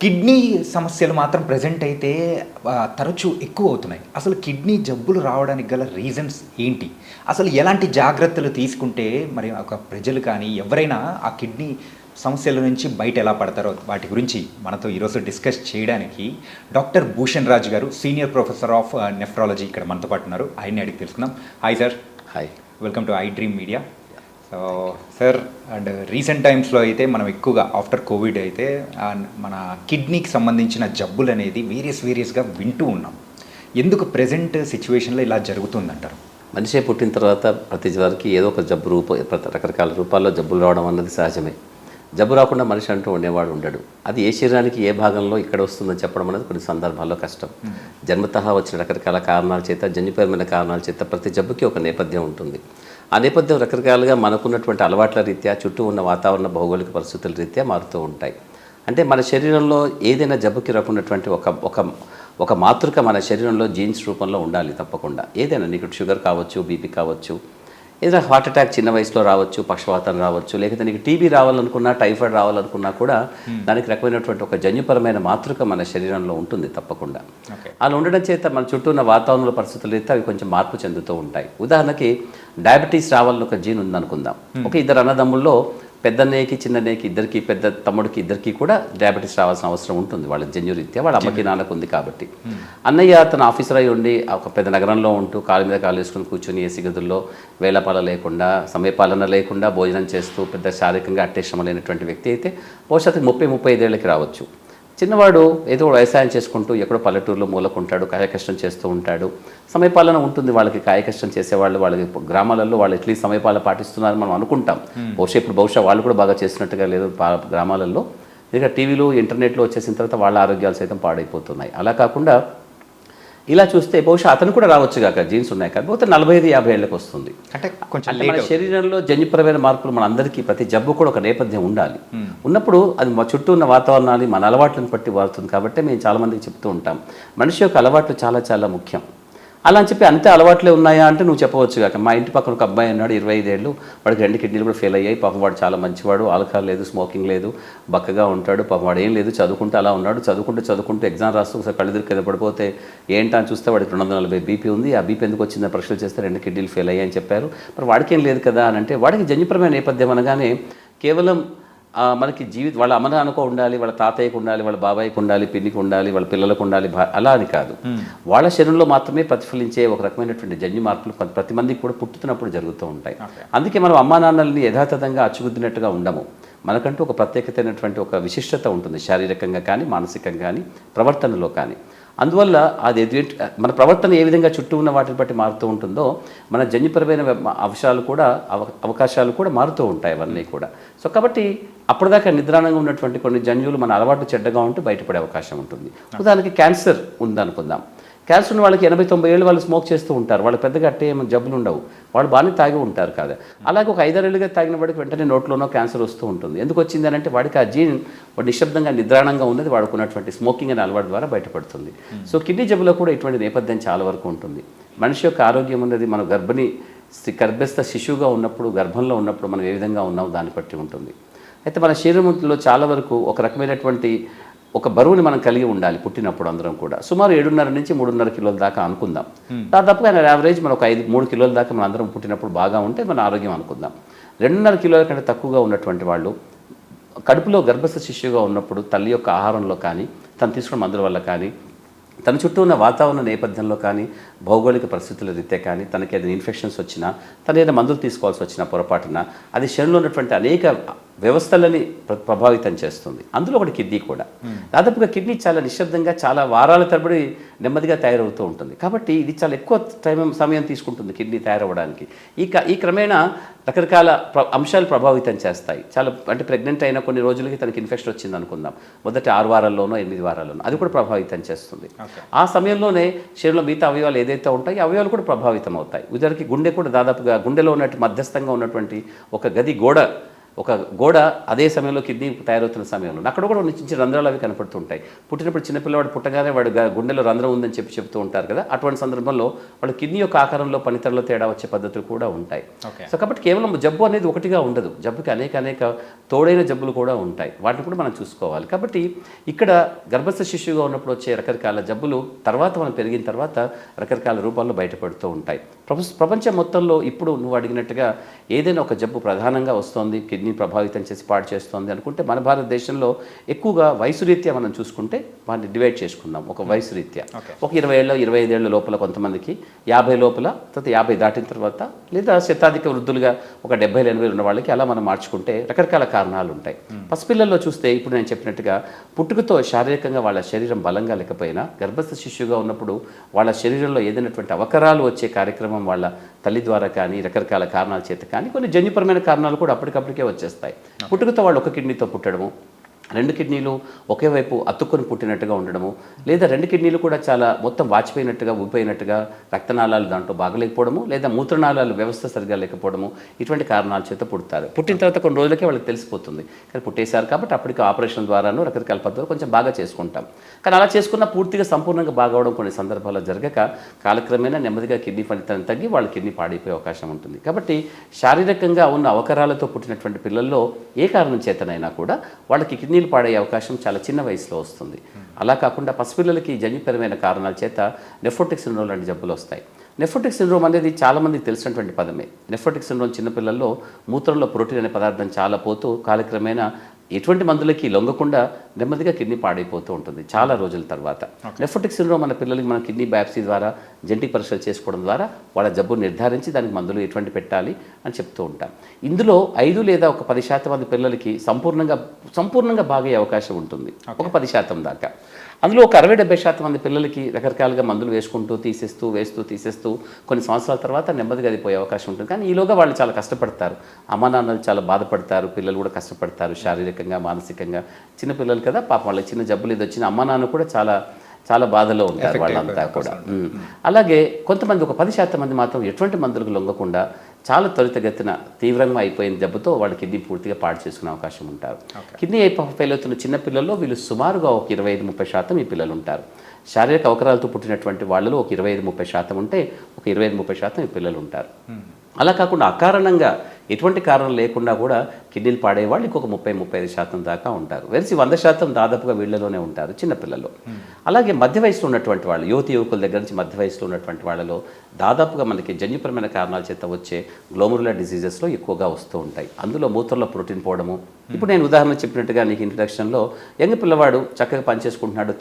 Kidney సమస్యలు మాత్రం present అయితే తరచూ ఎక్కువ అవుతున్నాయి. అసలు కిడ్నీ జబ్బులు రావడానికి గల రీజన్స్ ఏంటి? అసలు ఎలాంటి జాగ్రత్తలు తీసుకుంటే మరి ఒక ప్రజలు కానీ ఎవరైనా ఆ కిడ్నీ సమస్యల నుంచి బయట ఎలా పడతారో వాటి గురించి మనతో ఈరోజు డిస్కస్ చేయడానికి డాక్టర్ భూషణ్ రాజ్ గారు, సీనియర్ ప్రొఫెసర్ ఆఫ్ నెఫ్రాలజీ ఇక్కడ మనతో పాటు ఉన్నారు. ఆయన్ని అడిగి తెలుసుకుందాం. Hi sir. Hi, welcome to I dream media. So sir, and recent టైమ్స్లో అయితే మనం ఎక్కువగా ఆఫ్టర్ కోవిడ్ అయితే మన కిడ్నీకి సంబంధించిన జబ్బులు అనేది వేరియస్గా వింటూ ఉన్నాం. ఎందుకు ప్రెజెంట్ సిచ్యువేషన్లో ఇలా జరుగుతుందంటారు? మనిషే పుట్టిన తర్వాత ప్రతి వారికి ఏదో ఒక జబ్బు రకరకాల రూపాల్లో జబ్బులు రావడం అన్నది సహజమే. జబ్బు రాకుండా మనిషి అంటూ ఉండేవాడు ఉండడు. అది ఏ శరీరానికి ఏ భాగంలో ఇక్కడ వస్తుందని చెప్పడం అనేది కొన్ని సందర్భాల్లో కష్టం. జన్మతహా వచ్చిన రకరకాల కారణాల చేత, జన్యుపరమైన కారణాల చేత ప్రతి జబ్బుకి ఒక నేపథ్యం ఉంటుంది. ఆ నేపథ్యం రకరకాలుగా మనకున్నటువంటి అలవాట్ల రీత్యా, చుట్టూ ఉన్న వాతావరణ భౌగోళిక పరిస్థితుల రీత్యా మారుతూ ఉంటాయి. అంటే మన శరీరంలో ఏదైనా జబ్బుకి రాకున్నటువంటి ఒక మాతృక మన శరీరంలో జీన్స్ రూపంలో ఉండాలి తప్పకుండా. ఏదైనా నీకు షుగర్ కావచ్చు, బీపీ కావచ్చు, ఏదైనా హార్ట్ అటాక్ చిన్న వయసులో రావచ్చు, పక్షవాతం రావచ్చు, లేకపోతే నీకు టీబీ రావాలనుకున్నా, టైఫాయిడ్ రావాలనుకున్నా కూడా దానికి రకమైనటువంటి ఒక జన్యుపరమైన మాతృక మన శరీరంలో ఉంటుంది తప్పకుండా. అలా ఉండడం చేత మన చుట్టూ ఉన్న వాతావరణ పరిస్థితులు అయితే అవి కొంచెం మార్పు చెందుతూ ఉంటాయి. ఉదాహరణకి డయాబెటీస్ రావాలని ఒక జీన్ ఉందనుకుందాం. ఒక ఇద్దరు అన్నదమ్ముల్లో పెద్దన్నయ్యకి, చిన్నన్నయ్యకి, ఇద్దరికి, పెద్ద తమ్ముడికి ఇద్దరికి కూడా డయాబెటీస్ రావాల్సిన అవసరం ఉంటుంది. వాళ్ళ జన్యురీత్యా వాళ్ళ అమ్మకి నాన్నకు ఉంది కాబట్టి. అన్నయ్య తన ఆఫీసర్ అయి ఉండి ఒక పెద్ద నగరంలో ఉంటూ కాలు మీద కాలు వేసుకుని కూర్చుని ఏసీ గదుల్లో వేళపాల లేకుండా, సమయపాలన లేకుండా భోజనం చేస్తూ పెద్ద శారీరకంగా అట్టే శ్రమ లేనటువంటి వ్యక్తి అయితే భవిష్యత్తుకి 30-35 ఏళ్ళకి రావచ్చు. చిన్నవాడు ఏదో వ్యవసాయం చేసుకుంటూ ఎక్కడో పల్లెటూరులో మూలకుంటాడు, కాయకష్టం చేస్తూ ఉంటాడు. సమయపాలన ఉంటుంది వాళ్ళకి. కాయకష్టం చేసేవాళ్ళు వాళ్ళకి గ్రామాలలో వాళ్ళు ఎట్లీస్ట్ సమయపాలన పాటిస్తున్నారని మనం అనుకుంటాం. బహుశా వాళ్ళు కూడా బాగా చేసినట్టుగా లేదు గ్రామాలలో. ఇక టీవీలు, ఇంటర్నెట్లో వచ్చేసిన తర్వాత వాళ్ళ ఆరోగ్యాలు సైతం పాడైపోతున్నాయి. అలా కాకుండా ఇలా చూస్తే బహుశా అతను కూడా రావచ్చు కాక, జీన్స్ ఉన్నాయి కాకపోతే 45-50 ఏళ్ళకి వస్తుంది. అంటే కొంచెం మన శరీరంలో జన్యుపరమైన మార్పులు మన అందరికీ, ప్రతి జబ్బు కూడా ఒక నేపథ్యం ఉండాలి. ఉన్నప్పుడు అది మా చుట్టూ ఉన్న వాతావరణాన్ని, మన అలవాట్లను బట్టి మారుతుంది. కాబట్టి మేము చాలామందికి చెప్తూ ఉంటాం, మనిషి యొక్క అలవాట్లు చాలా చాలా ముఖ్యం. అలా అని చెప్పి అంతే అలవాట్లే ఉన్నాయా అంటే నువ్వు చెప్పవచ్చు కాక. మా ఇంటి పక్కన ఒక అబ్బాయి ఉన్నాడు, 25 ఏళ్ళు, వాడికి 2 కిడ్నీలు కూడా ఫెయిల్ అయ్యాయి. పాపం వాడు చాలా మంచివాడు, ఆల్కహాల్ లేదు, స్మోకింగ్ లేదు, బక్కగా ఉంటాడు. పాపం వాడు ఏం లేదు, చదువుకుంటూ అలా ఉన్నాడు. చదువుకుంటూ ఎగ్జామ్ రాస్తూ ఒకసారి కళ్ళు కింద పడిపోతే ఏంటా అని చూస్తే వాడికి 240 బీపీ ఉంది. ఆ బీపీ ఎందుకు వచ్చిందని ప్రశ్నలు చేస్తే 2 కిడ్నీలు ఫెయిల్ అయ్యాయని చెప్పారు. మరి వాడికి ఏం లేదు కదా అని అంటే, వాడికి జన్యుపరమైన నేపథ్యం అనగానే కేవలం మనకి వాళ్ళ అమ్మ నాన్నకు ఉండాలి, వాళ్ళ తాతయ్యకు ఉండాలి, వాళ్ళ బాబాయ్కి ఉండాలి, పిన్నికి ఉండాలి, వాళ్ళ పిల్లలకు ఉండాలి, అలా అని కాదు. వాళ్ళ శరీరంలో మాత్రమే ప్రతిఫలించే ఒక రకమైనటువంటి జన్యు మార్పులు ప్రతి మందికి కూడా పుట్టుతున్నప్పుడు జరుగుతూ ఉంటాయి. అందుకే మనం అమ్మా నాన్నల్ని యథాతథంగా అచ్చుగుద్దినట్టుగా ఉండము. మనకంటూ ఒక ప్రత్యేకతైనటువంటి ఒక విశిష్టత ఉంటుంది, శారీరకంగా కానీ, మానసికంగా కానీ, ప్రవర్తనలో కానీ. అందువల్ల అది మన ప్రవర్తన ఏ విధంగా చుట్టూ ఉన్న వాటిని బట్టి మారుతూ ఉంటుందో, మన జన్యుపరమైన అవకాశాలు కూడా మారుతూ ఉంటాయి అవన్నీ కూడా. సో కాబట్టి అప్పటిదాకా నిద్రాణంగా ఉన్నటువంటి కొన్ని జన్యువులు మన అలవాటు చెడ్డగా ఉంటూ బయటపడే అవకాశం ఉంటుంది. ఉదాహరణకి క్యాన్సర్ ఉందనుకుందాం. క్యాన్సర్ ఉన్న వాళ్ళకి 80-90 ఏళ్ళు వాళ్ళు స్మోక్ చేస్తూ ఉంటారు. వాళ్ళు పెద్దగా అట్టే ఏమైనా జబ్బులు ఉండవు, వాళ్ళు బాగానే తాగి ఉంటారు కదా. అలాగే ఒక 5-6 ఏళ్ళుగా తాగిన వాడికి వెంటనే నోట్లోనో క్యాన్సర్ వస్తూ ఉంటుంది. ఎందుకు వచ్చింది అని అంటే వాడికి ఆ జీన్ వాడు నిశ్శబ్దంగా నిద్రాణంగా ఉన్నది వాడుకున్నటువంటి స్మోకింగ్ అనే అలవాటు ద్వారా బయటపడుతుంది. సో కిడ్నీ జబ్బులో కూడా ఇటువంటి నేపథ్యం చాలా వరకు ఉంటుంది. మనిషి యొక్క ఆరోగ్యం ఉన్నది మన గర్భస్థ శిశువుగా ఉన్నప్పుడు, గర్భంలో ఉన్నప్పుడు మనం ఏ విధంగా ఉన్నామో దాన్ని బట్టి ఉంటుంది. అయితే మన శరీరంలో చాలా వరకు ఒక రకమైనటువంటి ఒక బరువుని మనం కలిగి ఉండాలి పుట్టినప్పుడు అందరం కూడా. సుమారు 7.5 నుంచి 3.5 కిలోల దాకా అనుకుందాం. దాదాపుగా యావరేజ్ మనం 3 కిలోల దాకా మన అందరం పుట్టినప్పుడు బాగా ఉంటే మన ఆరోగ్యం అనుకుందాం. 2.5 కిలోల కంటే తక్కువగా ఉన్నటువంటి వాళ్ళు కడుపులో గర్భస్థ శిశువుగా ఉన్నప్పుడు తల్లి యొక్క ఆహారంలో కానీ, తను తీసుకున్న మందుల వల్ల కానీ, తన చుట్టూ ఉన్న వాతావరణ నేపథ్యంలో కానీ, భౌగోళిక పరిస్థితుల రీత్యా కానీ, తనకి ఏదైనా ఇన్ఫెక్షన్స్ వచ్చినా, తను ఏదైనా మందులు తీసుకోవాల్సి వచ్చినా పొరపాటున అది శరీరంలో ఉన్నటువంటి అనేక వ్యవస్థలని ప్రభావితం చేస్తుంది. అందులో ఒకటి కిడ్నీ కూడా. దాదాపుగా కిడ్నీ చాలా నిశ్శబ్దంగా చాలా వారాల తరబడి నెమ్మదిగా తయారవుతూ ఉంటుంది. కాబట్టి ఇది చాలా ఎక్కువ సమయం తీసుకుంటుంది కిడ్నీ తయారవ్వడానికి. ఈ క్రమేణా రకరకాల అంశాలు ప్రభావితం చేస్తాయి. చాలా అంటే ప్రెగ్నెంట్ అయిన కొన్ని రోజులకి తనకి ఇన్ఫెక్షన్ వచ్చింది అనుకుందాం, మొదటి 6 వారాల్లోనో 8 వారాల్లోనో, అది కూడా ప్రభావితం చేస్తుంది. ఆ సమయంలోనే శరీరంలో మిగతా అవయవాలు ఏదైతే ఉంటాయో అవయవాలు కూడా ప్రభావితం అవుతాయి. ఉదాహరణకి గుండె కూడా దాదాపుగా గుండెలో ఉన్నట్టు మధ్యస్థంగా ఉన్నటువంటి ఒక గది గోడ ఒక గోడ అదే సమయంలో కిడ్నీ తయారవుతున్న సమయంలో అక్కడ కూడా చిన్న చిన్న రంధ్రాలు అవి కనపడుతుంటాయి. పుట్టినప్పుడు చిన్నపిల్లవాడు పుట్టగానే వాడు గుండెలో రంధ్రం ఉందని చెప్తూ ఉంటారు కదా, అటువంటి సందర్భంలో వాడు కిడ్నీ యొక్క ఆకారంలో పనితీరులో తేడా వచ్చే పద్ధతులు కూడా ఉంటాయి. సో కాబట్టి కేవలం జబ్బు అనేది ఒకటిగా ఉండదు, జబ్బుకి అనేక తోడైన జబ్బులు కూడా ఉంటాయి, వాటిని కూడా మనం చూసుకోవాలి. కాబట్టి ఇక్కడ గర్భస్థ శిశువుగా ఉన్నప్పుడు వచ్చే రకరకాల జబ్బులు తర్వాత మనం పెరిగిన తర్వాత రకరకాల రూపాల్లో బయటపడుతూ ఉంటాయి. ప్రపంచం మొత్తంలో ఇప్పుడు నువ్వు అడిగినట్టుగా ఏదైనా ఒక జబ్బు ప్రధానంగా వస్తుంది, కిడ్నీ ప్రభావితం చేసి పాడు చేస్తుంది అనుకుంటే మన భారతదేశంలో ఎక్కువగా వయసు రీత్యా మనం చూసుకుంటే వాటిని డివైడ్ చేసుకుందాం. ఒక వయసు రీత్యా ఒక 20 ఏళ్ళ 25 ఏళ్ళ లోపల కొంతమందికి, 50 లోపల, తర్వాత 50 దాటిన తర్వాత, లేదా శతాధిక వృద్ధులుగా ఒక 70 80 ఉన్న వాళ్ళకి అలా మనం మార్చుకుంటే రకరకాల కారణాలు ఉంటాయి. పసిపిల్లల్లో చూస్తే ఇప్పుడు నేను చెప్పినట్టుగా పుట్టుకతో శారీరకంగా వాళ్ళ శరీరం బలంగా లేకపోయినా గర్భస్థ శిశువుగా ఉన్నప్పుడు వాళ్ళ శరీరంలో ఏదైనటువంటి అవకరాలు వచ్చే కార్యక్రమం వాళ్ళ తల్లి ద్వారా కానీ రకరకాల కారణాల చేత కానీ కొన్ని జన్యుపరమైన కారణాలు కూడా అప్పటికప్పటికే వచ్చేస్తాయి. పుట్టుకతో వాళ్ళు ఒక కిడ్నీతో పుట్టడము, 2 కిడ్నీలు ఒకే వైపు అతుక్కొని పుట్టినట్టుగా ఉండడము, లేదా 2 కిడ్నీలు కూడా చాలా మొత్తం వాచిపోయినట్టుగా ఊపిపోయినట్టుగా, రక్తనాళాలు దాంట్లో బాగలేకపోవడము, లేదా మూత్రనాళాలు వ్యవస్థ సరిగా లేకపోవడము, ఇటువంటి కారణాల చేత పుడతారు. పుట్టిన తర్వాత కొన్ని రోజులకే వాళ్ళకి తెలిసిపోతుంది, కానీ పుట్టేశారు కాబట్టి అప్పటికి ఆపరేషన్ ద్వారాను రకరకాల పద్ధతులు కొంచెం బాగా చేసుకుంటాం. కానీ అలా చేసుకున్న పూర్తిగా సంపూర్ణంగా బాగవడం కొన్ని సందర్భాల్లో జరగక కాలక్రమేణా నెమ్మదిగా కిడ్నీ ఫలితాన్ని తగ్గి వాళ్ళ కిడ్నీ పాడైపోయే అవకాశం ఉంటుంది. కాబట్టి శారీరకంగా ఉన్న అవకరాలతో పుట్టినటువంటి పిల్లల్లో ఏ కారణం చేతనైనా కూడా వాళ్ళకి కిడ్నీలు పాడయ్యే అవకాశం చాలా చిన్న వయసులో వస్తుంది. అలా కాకుండా పసిపిల్లలకి జన్యుపరమైన కారణాల చేత నెఫ్రోటిక్ సిండ్రోమ్ లాంటి జబ్బులు వస్తాయి. నెఫ్రోటిక్ సిండ్రోమ్ అనేది చాలామందికి తెలిసినటువంటి పదమే. నెఫ్రోటిక్ సిండ్రోమ్ చిన్నపిల్లల్లో మూత్రంలో ప్రోటీన్ అనే పదార్థం చాలా పోతూ కాలక్రమేణా ఎటువంటి మందులకి లొంగకుండా నెమ్మదిగా కిడ్నీ పాడైపోతూ ఉంటుంది చాలా రోజుల తర్వాత. నెఫ్రోటిక్ సిండ్రోమ్ మన పిల్లలకి మన కిడ్నీ బయాప్సీ ద్వారా జెనెటిక్ పరీక్షలు చేసుకోవడం ద్వారా వాళ్ళ జబ్బు నిర్ధారించి దానికి మందులు ఎటువంటి పెట్టాలి అని చెప్తూ ఉంటాం. ఇందులో 5 లేదా ఒక 10% మంది పిల్లలకి సంపూర్ణంగా బాగయ్యే అవకాశం ఉంటుంది, ఒక 10% దాకా. అందులో ఒక 60-70% మంది పిల్లలకి రకరకాలుగా మందులు వేసుకుంటూ తీసేస్తూ కొన్ని సంవత్సరాల తర్వాత నెమ్మదిగా అది పోయే అవకాశం ఉంటుంది. కానీ ఈలోగా వాళ్ళు చాలా కష్టపడతారు, అమ్మా నాన్నలు చాలా బాధపడతారు, పిల్లలు కూడా కష్టపడతారు శారీరకంగా మానసికంగా. చిన్న పిల్లలు కదా పాపం, వాళ్ళకి చిన్న జబ్బులు ఇది వచ్చిన అమ్మా నాన్న కూడా చాలా బాధలో ఉంటారు వాళ్ళంతా కూడా. అలాగే కొంతమంది ఒక 10% మంది మాత్రం ఎటువంటి మందులకు లొంగకుండా చాలా త్వరితగతిన తీవ్రంగా అయిపోయిన జబ్బుతో వాళ్ళ కిడ్నీ పూర్తిగా పాడు చేసుకునే అవకాశం ఉంటారు. కిడ్నీ ఫెయిల్ అవుతున్న చిన్న పిల్లల్లో వీళ్ళు సుమారుగా ఒక 25-30% ఈ పిల్లలు ఉంటారు. శారీరక అవకరాలతో పుట్టినటువంటి వాళ్ళలో ఒక 25-30% ఉంటే ఒక 25-30% ఈ పిల్లలు ఉంటారు. అలా కాకుండా అకారణంగా ఎటువంటి కారణం లేకుండా కూడా కిడ్నీలు పాడేవాళ్ళు వాళ్ళు ఇంకొక 30-35% దాకా ఉంటారు. వెలిసి 100% దాదాపుగా వీళ్ళలోనే ఉంటారు చిన్నపిల్లల్లో. అలాగే మధ్య వయసులో ఉన్నటువంటి వాళ్ళు, యువకుల దగ్గర నుంచి మధ్య వయసులో ఉన్నటువంటి వాళ్ళలో దాదాపుగా మనకి జన్యుపరమైన కారణాల చేత వచ్చే గ్లోమరులర్ డిసీజెస్లో ఎక్కువగా వస్తూ ఉంటాయి. అందులో మూత్రంలో ప్రోటీన్ పోవడము. ఇప్పుడు నేను ఉదాహరణ చెప్పినట్టుగా నీకు ఇంట్రడక్షన్లో యంగ్ పిల్లవాడు చక్కగా పనిచేసుకుంటున్నాడు,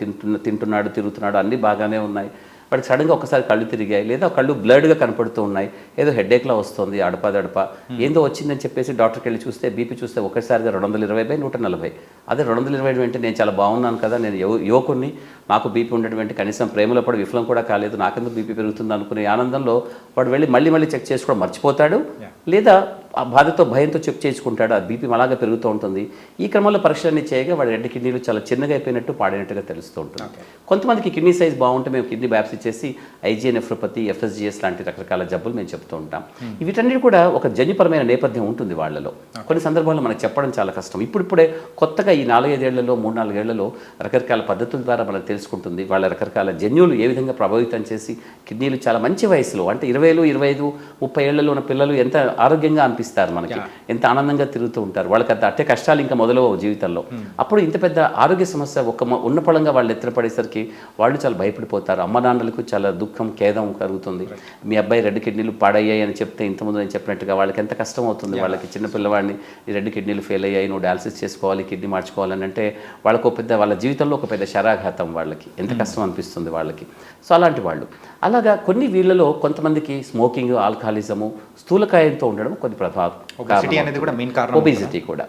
తింటున్నాడు, తిరుగుతున్నాడు, అన్నీ బాగానే ఉన్నాయి. వాడికి సడన్గా ఒకసారి కళ్ళు తిరిగాయి, లేదా కళ్ళు బ్లర్డ్గా కనపడుతూ ఉన్నాయి, ఏదో హెడేక్లా వస్తుంది, అడపదడప ఏందో వచ్చిందని చెప్పేసి డాక్టర్కి వెళ్ళి చూస్తే బీపీ చూస్తే ఒకసారిగా 220/140. అదే 220 అంటే నేను చాలా బాగున్నాను కదా, నేను యువకుడిని, నాకు బీపీ ఉండడం కనీసం ప్రేమలో పడి విఫలం కూడా కాలేదు, నాకెందుకు బీపీ పెరుగుతుంది అనుకునే ఆనందంలో వాడు వెళ్ళి మళ్ళీ చెక్ చేసుకోవడం మర్చిపోతాడు, లేదా ఆ బాధతో భయంతో చెక్ చేసుకుంటాడు, ఆ బీపీ అలాగే పెరుగుతూ ఉంటుంది. ఈ క్రమంలో పరీక్షలన్నీ చేయగా వాడి 2 కిడ్నీలు చాలా చిన్నగా అయిపోయినట్టు పాడినట్టుగా తెలుస్తూ ఉంటుంది. కొంతమందికి కిడ్నీ సైజ్ బాగుంటే మేము కిడ్నీ బయాప్సీ చేసి ఐజీఏ నెఫ్రోపతి, FSGS లాంటి రకరకాల జబ్బులు మేము చెప్తూ ఉంటాం. వీటన్నిటి కూడా ఒక జన్యుపరమైన నేపథ్యం ఉంటుంది వాళ్ళలో. కొన్ని సందర్భాల్లో మనకు చెప్పడం చాలా కష్టం. ఇప్పుడిప్పుడే కొత్తగా ఈ 4-5 ఏళ్లలో 3-4 ఏళ్లలో రకరకాల పద్ధతుల ద్వారా మనకు తెలుసుకుంటుంది వాళ్ళ రకరకాల జన్యువులు ఏ విధంగా ప్రభావితం చేసి కిడ్నీలు చాలా మంచి వయసులో అంటే 20, 25, 30 ఏళ్లలో ఉన్న పిల్లలు ఎంత ఆరోగ్యంగా అనిపిస్తారు మనకి, ఎంత ఆనందంగా తిరుగుతూ ఉంటారు. వాళ్ళకి అంత అట్టే కష్టాలు ఇంకా మొదలవు జీవితంలో. అప్పుడు ఇంత పెద్ద ఆరోగ్య సమస్య ఉన్న పళంగా వాళ్ళు ఎత్తుపడేసరికి వాళ్ళు చాలా భయపడిపోతారు. అమ్మ నాన్నలకు చాలా దుఃఖం, ఖేదం కలుగుతుంది. మీ అబ్బాయి 2 కిడ్నీలు పాడయ్యాయి అని చెప్తే ఇంతకుముందు నేను చెప్పినట్టుగా వాళ్ళకి ఎంత కష్టం అవుతుంది. వాళ్ళకి చిన్న పిల్లవాడిని ఈ 2 కిడ్నీలు ఫెయిల్ అయ్యాయి, నువ్వు డయాలసిస్ చేసుకోవాలి, కిడ్నీ మార్చుకోవాలని అంటే వాళ్ళకు వాళ్ళ జీవితంలో ఒక పెద్ద శరాఘాతం, వాళ్ళకి ఎంత కష్టం అనిపిస్తుంది వాళ్ళకి. సో అలాంటి వాళ్ళు అలాగా కొన్ని వీళ్ళలో కొంతమందికి స్మోకింగ్, ఆల్కహాలిజము, స్థూలకాయంతో ఉండడం కొన్ని ప్రభావం, ఒబేసిటీ కూడా.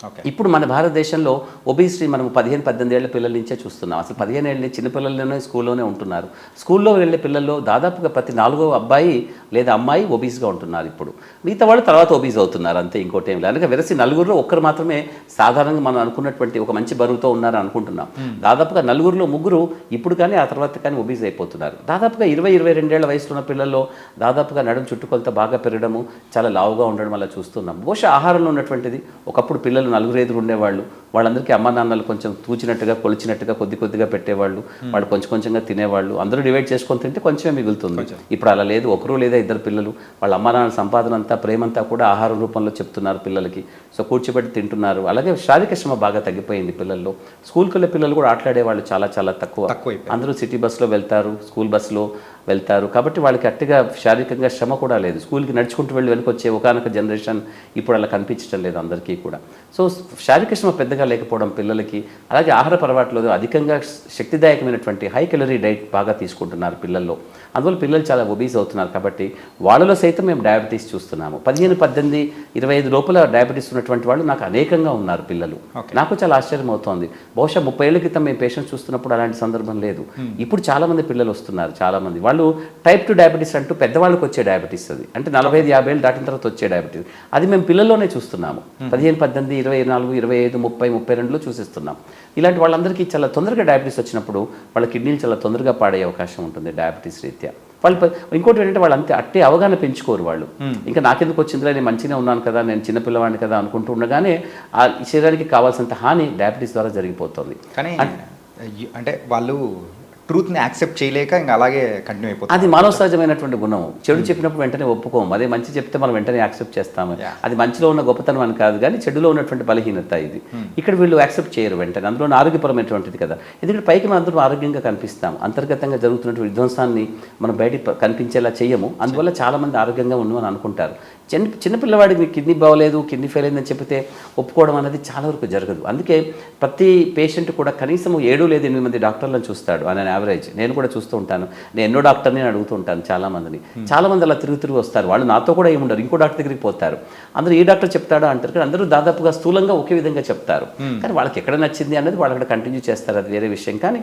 ఓకే. ఇప్పుడు మన భారతదేశంలో ఒబిసిటీ మనం 15-18 ఏళ్ల పిల్లల నుంచే చూస్తున్నాం. అసలు 15 ఏళ్ళ చిన్న పిల్లల్లోనే స్కూల్లోనే ఉంటున్నారు. స్కూల్లో వెళ్ళే పిల్లల్లో దాదాపుగా ప్రతి 4వ అబ్బాయి లేదా అమ్మాయి ఒబీస్గా ఉంటున్నారు. ఇప్పుడు మిగతా వాళ్ళు తర్వాత ఒబీస్ అవుతున్నారు, అంతే, ఇంకోటి ఏం లేదు. అందుకే వెరసి నలుగురిలో ఒక్కరు మాత్రమే సాధారణంగా మనం అనుకున్నటువంటి ఒక మంచి బరువుతో ఉన్నారని అనుకుంటున్నాం. దాదాపుగా నలుగురిలో ముగ్గురు ఇప్పుడు కానీ ఆ తర్వాత కానీ ఒబీస్ అయిపోతున్నారు. దాదాపుగా 20-22 ఏళ్ల వయసులో ఉన్న పిల్లల్లో దాదాపుగా నడుము చుట్టుకొలత బాగా పెరగడము, చాలా లావుగా ఉండడం వల్ల చూస్తున్నాం. బహుశా ఆహారంలో ఉన్నటువంటిది. ఒకప్పుడు పిల్లలు 4 ఎదురు ఉండేవాళ్ళు, వాళ్ళందరికీ అమ్మ నాన్నలు కొంచెం తూచినట్టుగా కొలిచినట్టుగా కొద్దిగా పెట్టేవాళ్ళు, వాళ్ళు కొంచెంగా తినేవాళ్ళు, అందరూ డివైడ్ చేసుకొని తింటే కొంచెమే మిగులుతుంది. ఇప్పుడు అలా లేదు. ఒకరు లేదా ఇద్దరు పిల్లలు, వాళ్ళ అమ్మ నాన్నల సంపాదన అంతా ప్రేమంతా కూడా ఆహారం రూపంలో చెప్తున్నారు పిల్లలకి. సో కూర్చోబెట్టి తింటున్నారు. అలాగే శారీరక శ్రమ బాగా తగ్గిపోయింది పిల్లల్లో. స్కూల్కి వెళ్ళే పిల్లలు కూడా ఆటలాడే వాళ్ళు చాలా తక్కువ. అందరూ సిటీ బస్సులో వెళ్తారు, స్కూల్ బస్సులో వెళ్తారు. కాబట్టి వాళ్ళకి అట్టిగా శారీరకంగా శ్రమ కూడా లేదు. స్కూల్కి నడుచుకుంటూ వెళ్ళి వెనుకొచ్చే ఒకనొక జనరేషన్ ఇప్పుడు అలా కనిపించడం లేదు అందరికీ కూడా. సో శారీరక శ్రమ పెద్దగా లేకపోవడం పిల్లలకి, అలాగే ఆహార అలవాట్లో అధికంగా శక్తిదాయకమైనటువంటి హై కెలరీ డైట్ బాగా తీసుకుంటున్నారు పిల్లల్లో. అందువల్ల పిల్లలు చాలా ఒబీస్ అవుతున్నారు. కాబట్టి వాళ్ళలో సైతం మేము డయాబెటీస్ చూస్తున్నాము. 15-18-25 లోపల డయాబెటీస్ ఉన్నటువంటి వాళ్ళు నాకు అనేకంగా ఉన్నారు పిల్లలు. నాకు చాలా ఆశ్చర్యం అవుతోంది. బహుశా 30 ఏళ్ల క్రితం మేము పేషెంట్స్ చూస్తున్నప్పుడు అలాంటి సందర్భం లేదు. ఇప్పుడు చాలామంది పిల్లలు వస్తున్నారు. చాలామంది వాళ్ళు టైప్ 2 డయాబెటీస్ అంటూ పెద్దవాళ్ళకి వచ్చే డయాబెటీస్, అది అంటే 45-50 ఏళ్ళు దాటిన తర్వాత వచ్చే డయాబెటీస్, అది మేము పిల్లల్లోనే చూస్తున్నాము. 15-18, 24, 25, 30, 32లో చూసిస్తున్నాం. ఇలాంటి వాళ్ళందరికీ చాలా తొందరగా డయాబెటీస్ వచ్చినప్పుడు వాళ్ళ కిడ్నీలు చాలా తొందరగా పాడయ్యే అవకాశం ఉంటుంది డయాబెటీస్ రీత్యా. వాళ్ళు ఇంకోటి ఏంటంటే వాళ్ళు అట్టే అవగాహన పెంచుకోరు వాళ్ళు. ఇంకా నాకెందుకు వచ్చిందిరా, నేను మంచిగా ఉన్నాను కదా, నేను చిన్నపిల్లవాడిని కదా అనుకుంటూ ఉండగానే ఆ శరీరానికి కావాల్సినంత హాని డయాబెటీస్ ద్వారా జరిగిపోతుంది. కానీ అంటే వాళ్ళు ట్రూత్ని యాక్సెప్ట్ చేయలేక ఇంకా అలాగే కంటిన్యూ అయిపోతుంది. అది మానవ సహజమైనటువంటి గుణం. చెడు చెప్పినప్పుడు వెంటనే ఒప్పుకోము, అదే మంచి చెప్తే మనం వెంటనే యాక్సెప్ట్ చేస్తాము. అది మంచిలో ఉన్న గొప్పతనం అని కాదు, కానీ చెడులో ఉన్నటువంటి బలహీనత ఇది. ఇక్కడ వీళ్ళు యాక్సెప్ట్ చేయరు వెంటనే. అందులో ఆరోగ్యపరమైనటువంటిది కదా. ఎందుకంటే పైకి మనం అందరం ఆరోగ్యంగా కనిపిస్తాం, అంతర్గతంగా జరుగుతున్నటువంటి విధ్వంసాన్ని మనం బయట కనిపించేలా చేయము. అందువల్ల చాలామంది ఆరోగ్యంగా ఉన్నామని అనుకుంటారు. చిన్నపిల్లవాడికి కిడ్నీ బాగోలేదు, కిడ్నీ ఫెయిల్ అయిందని చెప్తే ఒప్పుకోవడం అనేది చాలా వరకు జరగదు. అందుకే ప్రతి పేషెంట్ కూడా కనీసం 7 లేదా 8 మంది డాక్టర్లను చూస్తాడు అని యావరేజ్. నేను కూడా చూస్తూ ఉంటాను. నేను ఎన్నో డాక్టర్ని అడుగుతూ ఉంటాను చాలామందిని. చాలామంది అలా తిరిగి వస్తారు. వాళ్ళు నాతో కూడా ఏముండరు, ఇంకో డాక్టర్ దగ్గరికి పోతారు. అందరూ ఈ డాక్టర్ చెప్తాడా అంటారు, కానీ అందరూ దాదాపుగా స్థూలంగా ఒకే విధంగా చెప్తారు. కానీ వాళ్ళకి ఎక్కడ నచ్చింది అనేది వాళ్ళు అక్కడ కంటిన్యూ చేస్తారు, అది వేరే విషయం. కానీ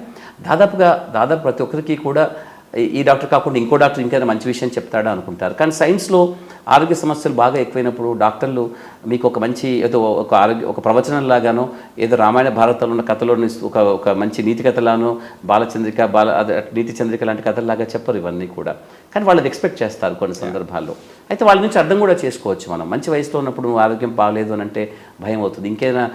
దాదాపు ప్రతి ఒక్కరికి కూడా ఈ డాక్టర్ కాకుండా ఇంకో డాక్టర్ ఇంకైనా మంచి విషయం చెప్తాడా అనుకుంటారు. కానీ సైన్స్లో ఆరోగ్య సమస్యలు బాగా ఎక్కువైనప్పుడు డాక్టర్లు మీకు ఒక మంచి ఏదో ఒక ప్రవచనం లాగానో, ఏదో రామాయణ భారతంలో ఉన్న కథలోని ఒక మంచి నీతి కథలానో, నీతి చంద్రిక లాంటి కథల్లాగా చెప్పరు ఇవన్నీ కూడా. కానీ వాళ్ళది ఎక్స్పెక్ట్ చేస్తారు కొన్ని సందర్భాల్లో. అయితే వాళ్ళ నుంచి అర్థం కూడా చేసుకోవచ్చు మనం. మంచి వయసులో ఉన్నప్పుడు నువ్వు ఆరోగ్యం బాగలేదు అని అంటే భయం అవుతుంది. ఇంకేదైనా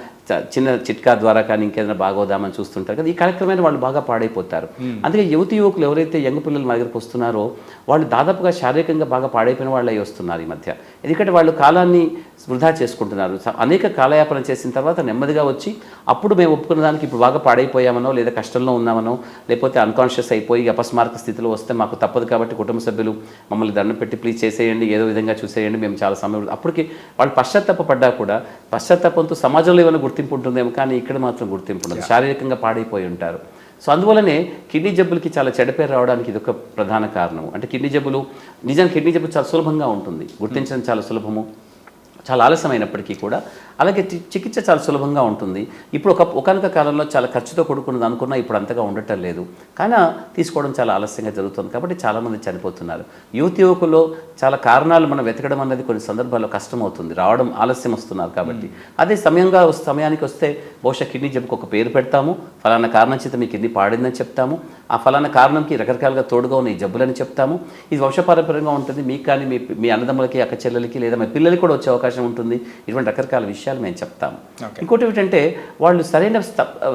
చిన్న చిట్కా ద్వారా కానీ ఇంకేదైనా బాగోదామని చూస్తుంటారు కదా. ఈ కార్యక్రమాన్ని వాళ్ళు బాగా పాడైపోతారు. అందుకే యువకులు ఎవరైతే యంగ్ పిల్లలు మా దగ్గరకు వస్తున్నారో వాళ్ళు దాదాపుగా శారీరకంగా బాగా పాడైపోయిన వాళ్ళు అయి వస్తున్నారు ఈ మధ్య. ఎందుకంటే వాళ్ళు కాలాన్ని వృధా చేసుకుంటున్నారు. అనేక కాలయాపన చేసిన తర్వాత నెమ్మదిగా వచ్చి అప్పుడు మేము ఒప్పుకున్న దానికి ఇప్పుడు బాగా పాడైపోయామనో, లేదా కష్టంలో ఉన్నామనో, లేకపోతే అన్కాన్షియస్ అయిపోయి అపస్మారక స్థితిలో వస్తే మాకు తప్పదు కాబట్టి కుటుంబ సభ్యులు మమ్మల్ని దండం పెట్టి ప్లీజ్ చేసేయండి, ఏదో విధంగా చూసేయండి, మేము చాలా సమయం. అప్పటికి వాళ్ళు పశ్చాత్తాపడ్డా కూడా పశ్చాత్తాపంతో సమాజంలో ఏమైనా గుర్తింపు ఉంటుందేమో, కానీ ఇక్కడ మాత్రం గుర్తింపు ఉండదు. శారీరకంగా పాడైపోయి ఉంటారు. సో అందువల్లనే కిడ్నీ జబ్బులకి చాలా చెడ్డపేరు రావడానికి ఇది ఒక ప్రధాన కారణం. అంటే కిడ్నీ జబ్బులు చాలా సులభంగా ఉంటుంది, గుర్తించడం చాలా సులభము, చాలా ఆలస్యమైనప్పటికీ కూడా. అలాగే చికిత్స చాలా సులభంగా ఉంటుంది. ఇప్పుడు ఒకనొక కాలంలో చాలా ఖర్చుతో కూడుకున్నది అనుకున్నా ఇప్పుడు అంతగా ఉండటం లేదు, కానీ తీసుకోవడం చాలా ఆలస్యంగా జరుగుతుంది. కాబట్టి చాలామంది చనిపోతున్నారు. యువకుల్లో చాలా కారణాలు మనం వెతకడం అన్నది కొన్ని సందర్భాల్లో కష్టమవుతుంది, రావడం ఆలస్యం వస్తున్నారు కాబట్టి. అదే సమయానికి వస్తే బహుశా కిడ్నీ జబ్బుకు ఒక పేరు పెడతాము, ఫలానా కారణం చేత మీ కిడ్నీ పాడిందని చెప్తాము, ఆ ఫలానా కారణంకి రకరకాలుగా తోడుగా ఉన్న ఈ జబ్బులని చెప్తాము. ఇది వంశపారంపర్యంగా ఉంటుంది. మీకు కానీ మీ అన్నదమ్ములకి, అక్క చెల్లెలకి, లేదా మీ పిల్లలకి కూడా వచ్చే అవకాశం ఉంటుంది. ఇటువంటి రకరకాల విషయాలు మేము చెప్తాము. ఇంకోటి ఏమిటంటే వాళ్ళు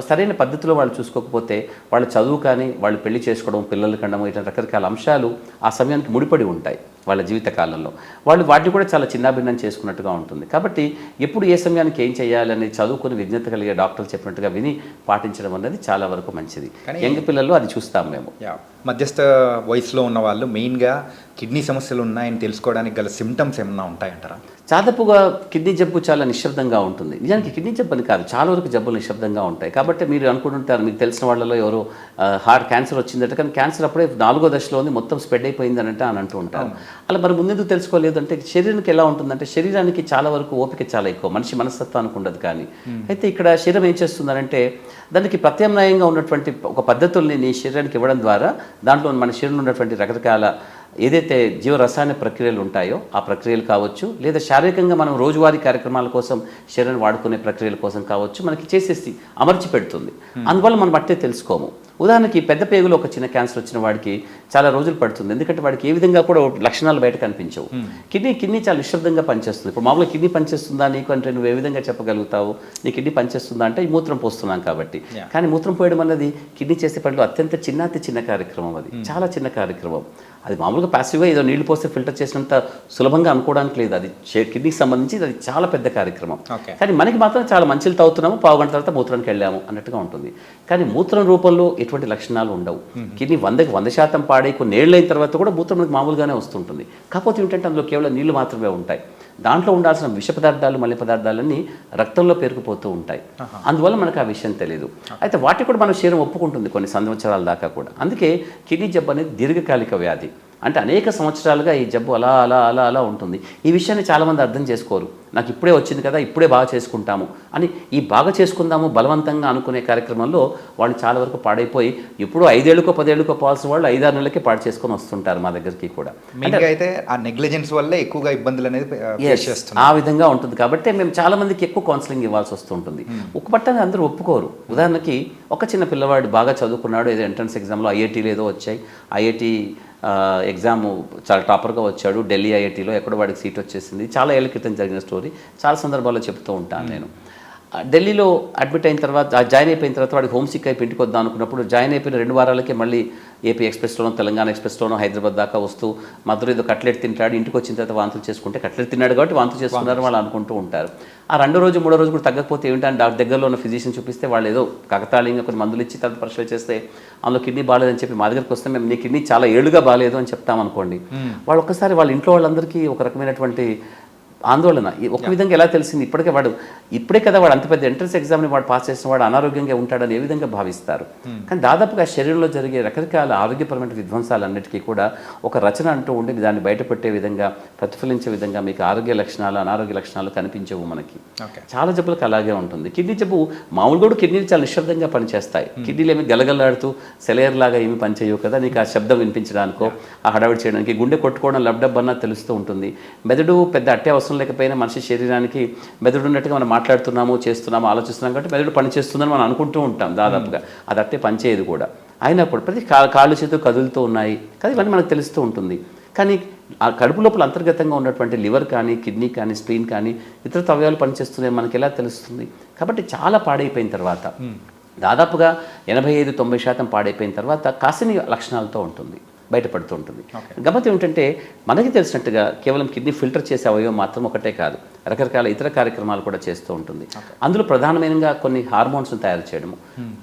సరైన పద్ధతిలో వాళ్ళు చూసుకోకపోతే వాళ్ళ చదువు కానీ, వాళ్ళు పెళ్లి చేసుకోవడం, పిల్లలు కండము, ఇట్లా రకరకాల అంశాలు ఆ సమయానికి ముడిపడి ఉంటాయి వాళ్ళ జీవితకాలంలో. వాళ్ళు వాటిని కూడా చాలా చిన్నాభిన్నం చేసుకున్నట్టుగా ఉంటుంది. కాబట్టి ఎప్పుడు ఏ సమయానికి ఏం చేయాలని చదువుకుని విజ్ఞత కలిగే డాక్టర్లు చెప్పినట్టుగా విని పాటించడం అనేది చాలా వరకు మంచిది. యంగ్ పిల్లల్లో అది చూస్తాం మేము. మధ్యస్థ వయసులో ఉన్న వాళ్ళు మెయిన్గా కిడ్నీ సమస్యలు ఉన్నాయని తెలుసుకోవడానికి గల సిమ్టమ్స్ ఏమన్నా ఉంటాయంటారా? దాదాపుగా కిడ్నీ జబ్బు చాలా నిశ్శబ్దంగా ఉంటుంది. నిజానికి కిడ్నీ జబ్బు అని కాదు, చాలా వరకు జబ్బులు నిశ్శబ్దంగా ఉంటాయి. కాబట్టి మీరు అనుకుంటుంటారు, మీకు తెలిసిన వాళ్ళలో ఎవరో హార్ట్ క్యాన్సర్ వచ్చిందట, కానీ క్యాన్సర్ అప్పుడే 4వ దశలో ఉంది, మొత్తం స్ప్రెడ్ అయిపోయింది అని అంటూ ఉంటారు. అలా మరి ముందెందుకు తెలుసుకోలేదు అంటే శరీరానికి ఎలా ఉంటుందంటే శరీరానికి చాలా వరకు ఓపిక చాలా ఎక్కువ, మనిషి మనస్తత్వానికి ఉండదు. కానీ అయితే ఇక్కడ శరీరం ఏం చేస్తుందనంటే దానికి ప్రత్యామ్నాయంగా ఉన్నటువంటి ఒక పద్ధతుల్ని నీ శరీరానికి ఇవ్వడం ద్వారా దాంట్లో మన శరీరంలో ఉన్నటువంటి రకరకాల ఏదైతే జీవరసాయన ప్రక్రియలు ఉంటాయో ఆ ప్రక్రియలు కావచ్చు, లేదా శారీరకంగా మనం రోజువారీ కార్యక్రమాల కోసం శరీరాన్ని వాడుకునే ప్రక్రియల కోసం కావచ్చు, మనకి చేసేసి అమర్చి పెడుతుంది. అందువల్ల మనం అట్టే తెలుసుకోము. ఉదాహరణకి పెద్ద పేగులో ఒక చిన్న క్యాన్సర్ వచ్చిన వాడికి చాలా రోజులు పడుతుంది, ఎందుకంటే వాడికి ఏ విధంగా కూడా లక్షణాలు బయట కనిపించవు. కిడ్నీ చాలా నిశ్శబ్దంగా పనిచేస్తుంది. ఇప్పుడు మామూలుగా కిడ్నీ పనిచేస్తుందా నీకు అంటే నువ్వు ఏ విధంగా చెప్పగలుగుతావు? నీ కిడ్నీ పనిచేస్తుందా అంటే ఈ మూత్రం పోస్తున్నాం కాబట్టి. కానీ మూత్రం పోయడం అన్నది కిడ్నీ చేసే పనిలో అత్యంత చిన్న కార్యక్రమం. అది చాలా చిన్న కార్యక్రమం. అది మామూలుగా ప్యాసివ్గా ఏదో నీళ్లు పోస్తే ఫిల్టర్ చేసినంత సులభంగా అనుకోవడానికి లేదు. అది కిడ్నీకి సంబంధించి అది చాలా పెద్ద కార్యక్రమం. కానీ మనకి మాత్రం చాలా మంచిలు తాగుతున్నాము, పావు గంట తర్వాత మూత్రానికి వెళ్ళాము అన్నట్టుగా ఉంటుంది. కానీ మూత్రం రూపంలో ఎటువంటి లక్షణాలు ఉండవు. కిడ్నీ 100% పాడై కొన్ని ఏళ్ళైన తర్వాత కూడా మూత్రం మనకి మామూలుగానే వస్తుంటుంది. కాకపోతే ఏంటంటే అందులో కేవలం నీళ్లు మాత్రమే ఉంటాయి. దాంట్లో ఉండాల్సిన విష పదార్థాలు మలిన పదార్థాలన్నీ రక్తంలో పేరుకుపోతూ ఉంటాయి. అందువల్ల మనకు ఆ విషయం తెలియదు. అయితే వాటి కూడా మన శరీరం ఒప్పుకుంటుంది కొన్ని సంవత్సరాల దాకా కూడా. అందుకే కిడ్నీ జబ్బు అనేది దీర్ఘకాలిక వ్యాధి. అంటే అనేక సంవత్సరాలుగా ఈ జబ్బు అలా అలా అలా అలా ఉంటుంది. ఈ విషయాన్ని చాలామంది అర్థం చేసుకోరు. నాకు ఇప్పుడే వచ్చింది కదా, ఇప్పుడే బాగా చేసుకుంటాము అని ఈ బాగా చేసుకుందాము బలవంతంగా అనుకునే కార్యక్రమంలో వాళ్ళు చాలా వరకు పాడైపోయి ఇప్పుడు 5 ఏళ్ళకో 10 ఏళ్ళకో పోవాల్సిన వాళ్ళు 5-6 నెలలకే పాడు చేసుకొని వస్తుంటారు మా దగ్గరికి కూడా. అంటే అయితే ఆ నెగ్లిజెన్స్ వల్ల ఎక్కువగా ఇబ్బందులు అనేది ఆ విధంగా ఉంటుంది. కాబట్టి మేము చాలా మందికి ఎక్కువ కౌన్సిలింగ్ ఇవ్వాల్సి వస్తుంటుంది. ఒక పట్టాన్ని అందరూ ఒప్పుకోరు. ఉదాహరణకి ఒక చిన్న పిల్లవాడు బాగా చదువుకున్నాడు, ఏదో ఎంట్రన్స్ ఎగ్జామ్లో ఐఐటీలో ఏదో వచ్చాయి, ఐఐటీ ఎగ్జామ్ చాలా టాపర్గా వచ్చాడు, ఢిల్లీ ఐఐటీలో ఎక్కడో వాడికి సీట్ వచ్చేసింది. చాలా ఏళ్ళ క్రితం జరిగిన స్టోరీ, చాలా సందర్భాల్లో చెప్తూ ఉంటాను నేను. ఢిల్లీలో అడ్మిట్ అయిన తర్వాత జాయిన్ అయిపోయిన తర్వాత వాడికి హోమ్ సిక్ అయిపోయి ఇంటికి వద్దాం అనుకున్నప్పుడు జాయిన్ అయిపోయిన 2 వారాలకే మళ్ళీ ఏపీ ఎక్స్ప్రెస్లోనో తెలంగాణ ఎక్స్ప్రెస్లోనో హైదరాబాద్ దాకా వస్తూ మధుర ఏదో కట్లెట్ తింటాడు, ఇంటికి వచ్చిన తర్వాత వాంతులు చేసుకుంటే కట్లెట్ తిన్నాడు కాబట్టి వాంతులు చేసుకున్నారు వాళ్ళు అనుకుంటూ ఉంటారు. ఆ 2 రోజు 3 రోజు కూడా తగ్గకపోతే ఏమిటంటే డాక్టర్ దగ్గరలో ఉన్న ఫిజిషియన్ చూపిస్తే వాళ్ళు ఏదో కాకతాళీయంగా కొన్ని మందులు ఇచ్చి తర్వాత పరీక్షలు చేస్తే అందులో కిడ్నీ బాగాలేదని చెప్పి మా దగ్గరికి వస్తే మేము నీ కిడ్నీ చాలా ఏళ్ళుగా బాగాలేదు అని చెప్తామనుకోండి. వాళ్ళు ఒక్కసారి వాళ్ళ ఇంట్లో వాళ్ళందరికీ ఒక రకమైనటువంటి ఆందోళన. ఒక విధంగా ఎలా తెలిసింది ఇప్పుడే కదా వాడు అంత పెద్ద ఎంట్రన్స్ ఎగ్జామ్ని వాడు పాస్ చేసిన వాడు అనారోగ్యంగా ఉంటాడని ఏ విధంగా భావిస్తారు. కానీ దాదాపుగా శరీరంలో జరిగే రకరకాల ఆరోగ్యపరమైన విధ్వంసాలన్నిటికీ కూడా ఒక రచన అంటూ ఉండి దాన్ని బయటపెట్టే విధంగా ప్రతిఫలించే విధంగా మీకు ఆరోగ్య లక్షణాలు అనారోగ్య లక్షణాలు కనిపించవు మనకి. చాలా జబ్బులకు అలాగే ఉంటుంది. కిడ్నీ జబ్బు మామూలుగా కూడా కిడ్నీలు చాలా నిశ్శబ్దంగా పనిచేస్తాయి. కిడ్నీలు ఏమి గలగలాడుతూ సెలయర్ లాగా ఏమి పనిచేయవు కదా, నీకు ఆ శబ్దం వినిపించడానికో ఆ హడావిడి చేయడానికి. గుండె కొట్టుకోవడం లబ్డబ్ అన్నా తెలుస్తూ ఉంటుంది. మెదడు పెద్ద అట్టే అవసరం లేకపోయినా మనిషి శరీరానికి మెదడు ఉన్నట్టుగా మనం మాట్లాడుతున్నాము, చేస్తున్నాము, ఆలోచిస్తున్నాం కాబట్టి మెదడు పనిచేస్తుందని మనం అనుకుంటూ ఉంటాం. దాదాపుగా అది అట్టే పనిచేయదు కూడా. అయినప్పుడు ప్రతి కాళ్ళు చేతులు కదులుతూ ఉన్నాయి కదా, ఇవన్నీ మనకు తెలుస్తూ ఉంటుంది. కానీ ఆ కడుపు లోపల అంతర్గతంగా ఉన్నటువంటి లివర్ కానీ కిడ్నీ కానీ స్ప్లీన్ కానీ ఇతర అవయవాలు పనిచేస్తున్నాయి మనకి ఎలా తెలుస్తుంది? కాబట్టి చాలా పాడైపోయిన తర్వాత దాదాపుగా 85-90% పాడైపోయిన తర్వాత కాసిని లక్షణాలతో ఉంటుంది, బయటపడుతూ ఉంటుంది. గమ్మత్ ఏమిటంటే మనకి తెలిసినట్టుగా కేవలం కిడ్నీ ఫిల్టర్ చేసే అవయవం మాత్రం ఒకటే కాదు, రకరకాల ఇతర కార్యక్రమాలు కూడా చేస్తూ ఉంటుంది. అందులో ప్రధానమైనగా కొన్ని హార్మోన్స్ను తయారు చేయడము.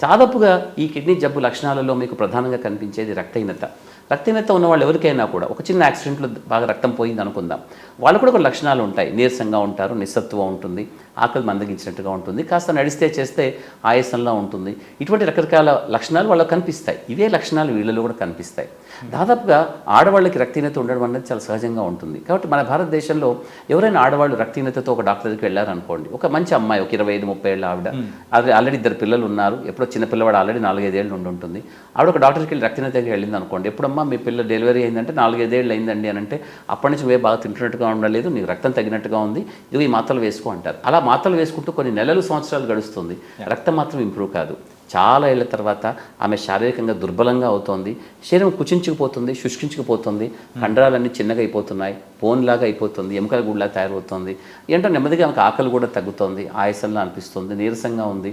దాదాపుగా ఈ కిడ్నీ జబ్బు లక్షణాలలో మీకు ప్రధానంగా కనిపించేది రక్తహీనత. రక్తహీనత ఉన్న వాళ్ళు ఎవరికైనా కూడా ఒక చిన్న యాక్సిడెంట్లో బాగా రక్తం పోయింది అనుకుందాం, వాళ్ళు కూడా కొన్ని లక్షణాలు ఉంటాయి. నీరసంగా ఉంటారు, నిస్సత్వం ఉంటుంది, ఆకలి మందగించినట్టుగా ఉంటుంది, కాస్త నడిస్తే చేస్తే ఆయాసంలా ఉంటుంది. ఇటువంటి రకరకాల లక్షణాలు వాళ్ళకి కనిపిస్తాయి. ఇవే లక్షణాలు వీళ్ళలో కూడా కనిపిస్తాయి. దాదాపుగా ఆడవాళ్ళకి రక్తహీనత ఉండడం అనేది చాలా సహజంగా ఉంటుంది. కాబట్టి మన భారతదేశంలో ఎవరైనా ఆడవాళ్ళు రక్తహీనతతో ఒక డాక్టర్ దగ్గరికి వెళ్ళారనుకోండి, ఒక మంచి అమ్మాయి, ఒక 25-30 ఏళ్ళ ఆవిడ, ఆల్రెడీ 2 పిల్లలు ఉన్నారు, ఎప్పుడో చిన్న పిల్లవాడు ఆల్రెడీ 4-5 ఏళ్ళు ఉండి ఉంటుంది. ఆవిడ ఒక డాక్టర్కి వెళ్ళి రక్తహీనత దగ్గరికి వెళ్ళింది అనుకోండి, ఎప్పుడమ్మా మీ పిల్ల డెలివరీ అయిందంటే 4-5 ఏళ్ళు అయిందండి అని అంటే, అప్పటి నుంచి బాగా తింటున్నట్టుగా ఉండలేదు, నీకు రక్తం తగ్గినట్టుగా ఉంది, ఇవి ఈ మాత్రలు వేసుకో అంటారు. అలా మాత్రలు వేసుకుంటూ కొన్ని నెలలు సంవత్సరాలు గడుస్తుంది, రక్తం మాత్రం ఇంప్రూవ్ కాదు. చాలా ఏళ్ల తర్వాత ఆమె శారీరకంగా దుర్బలంగా అవుతోంది, శరీరం కుచించుకుపోతుంది, శుష్కించుకుపోతుంది, కండరాలన్నీ చిన్నగా అయిపోతున్నాయి, బోన్లాగా అయిపోతుంది, ఎముకల గుడిలా తయారవుతుంది. ఏంటో నెమ్మదిగా ఆమెకు ఆకలి కూడా తగ్గుతుంది, ఆయాసంలా అనిపిస్తుంది, నీరసంగా ఉంది,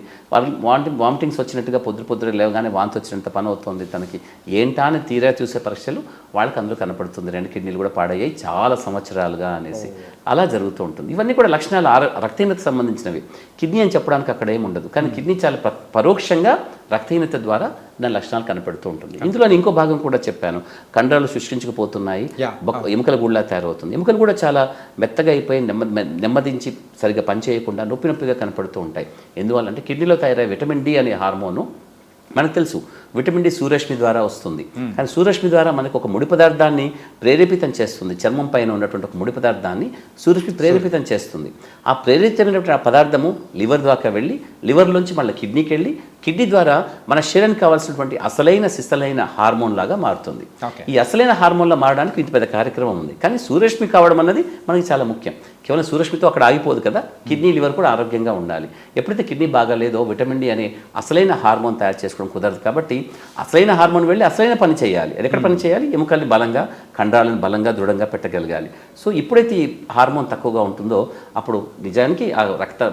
వామిటింగ్స్ వచ్చినట్టుగా పొద్దున లేవగానే వాంతి వచ్చినంత పని అవుతుంది తనకి. ఏంటా అని తీరా చూసే పరీక్షలు వాళ్ళకి అందులో కనపడుతుంది, 2 కిడ్నీలు కూడా పాడయ్యాయి చాలా సంవత్సరాలుగా అనేసి. అలా జరుగుతూ ఉంటుంది. ఇవన్నీ కూడా లక్షణాలు రక్తహీనత సంబంధించినవి. కిడ్నీ అని చెప్పడానికి అక్కడ ఏమి ఉండదు, కానీ కిడ్నీ చాలా పరోక్షంగా రక్తహీనత ద్వారా దాని లక్షణాలు కనపడుతూ ఉంటుంది. ఇందులో ఇంకో భాగం కూడా చెప్పాను, కండరాలు శుష్కించుకుపోతున్నాయి, ఎముకల గుడిలా తయారవుతుంది, ఎముకలు కూడా చాలా మెత్తగా అయిపోయి నెమ్మదించి సరిగ్గా పనిచేయకుండా నొప్పిగా కనపడుతూ ఉంటాయి. ఎందువల్లంటే కిడ్నీలో తయారయ్యే విటమిన్ డి అనే హార్మోను మనకు తెలుసు విటమిన్ డి సూర్యరశ్మి ద్వారా వస్తుంది, కానీ సూర్యరశ్మి ద్వారా మనకు ఒక ముడి పదార్థాన్ని ప్రేరేపితం చేస్తుంది. చర్మం పైన ఉన్నటువంటి ఒక ముడి పదార్థాన్ని సూర్యరశ్మి ప్రేరేపితం చేస్తుంది. ఆ ప్రేరితమైనటువంటి ఆ పదార్థము లివర్ ద్వారా వెళ్ళి లివర్లోంచి మళ్ళీ కిడ్నీకి వెళ్ళి కిడ్నీ ద్వారా మన శరీరానికి కావాల్సినటువంటి అసలైన సిసలైన హార్మోన్ లాగా మారుతుంది. ఈ అసలైన హార్మోన్లా మారడానికి ఇంత పెద్ద కార్యక్రమం ఉంది. కానీ సూర్యరశ్మి కావడం అన్నది మనకి చాలా ముఖ్యం. కేవలం సూర్యరశ్మితో అక్కడ ఆగిపోదు కదా, కిడ్నీ లివర్ కూడా ఆరోగ్యంగా ఉండాలి. ఎప్పుడైతే కిడ్నీ బాగాలేదో విటమిన్ డి అనే అసలైన హార్మోన్ తయారు చేసుకోవడం కుదరదు. కాబట్టి అసలైన హార్మోన్ వెళ్ళి అసలైన పని చేయాలి. అది ఎక్కడ పని చేయాలి? ఎముకల్ని బలంగా, కండరాలను బలంగా దృఢంగా పెట్టగలగాలి. సో ఎప్పుడైతే ఈ హార్మోన్ తక్కువగా ఉంటుందో అప్పుడు నిజానికి ఆ రక్త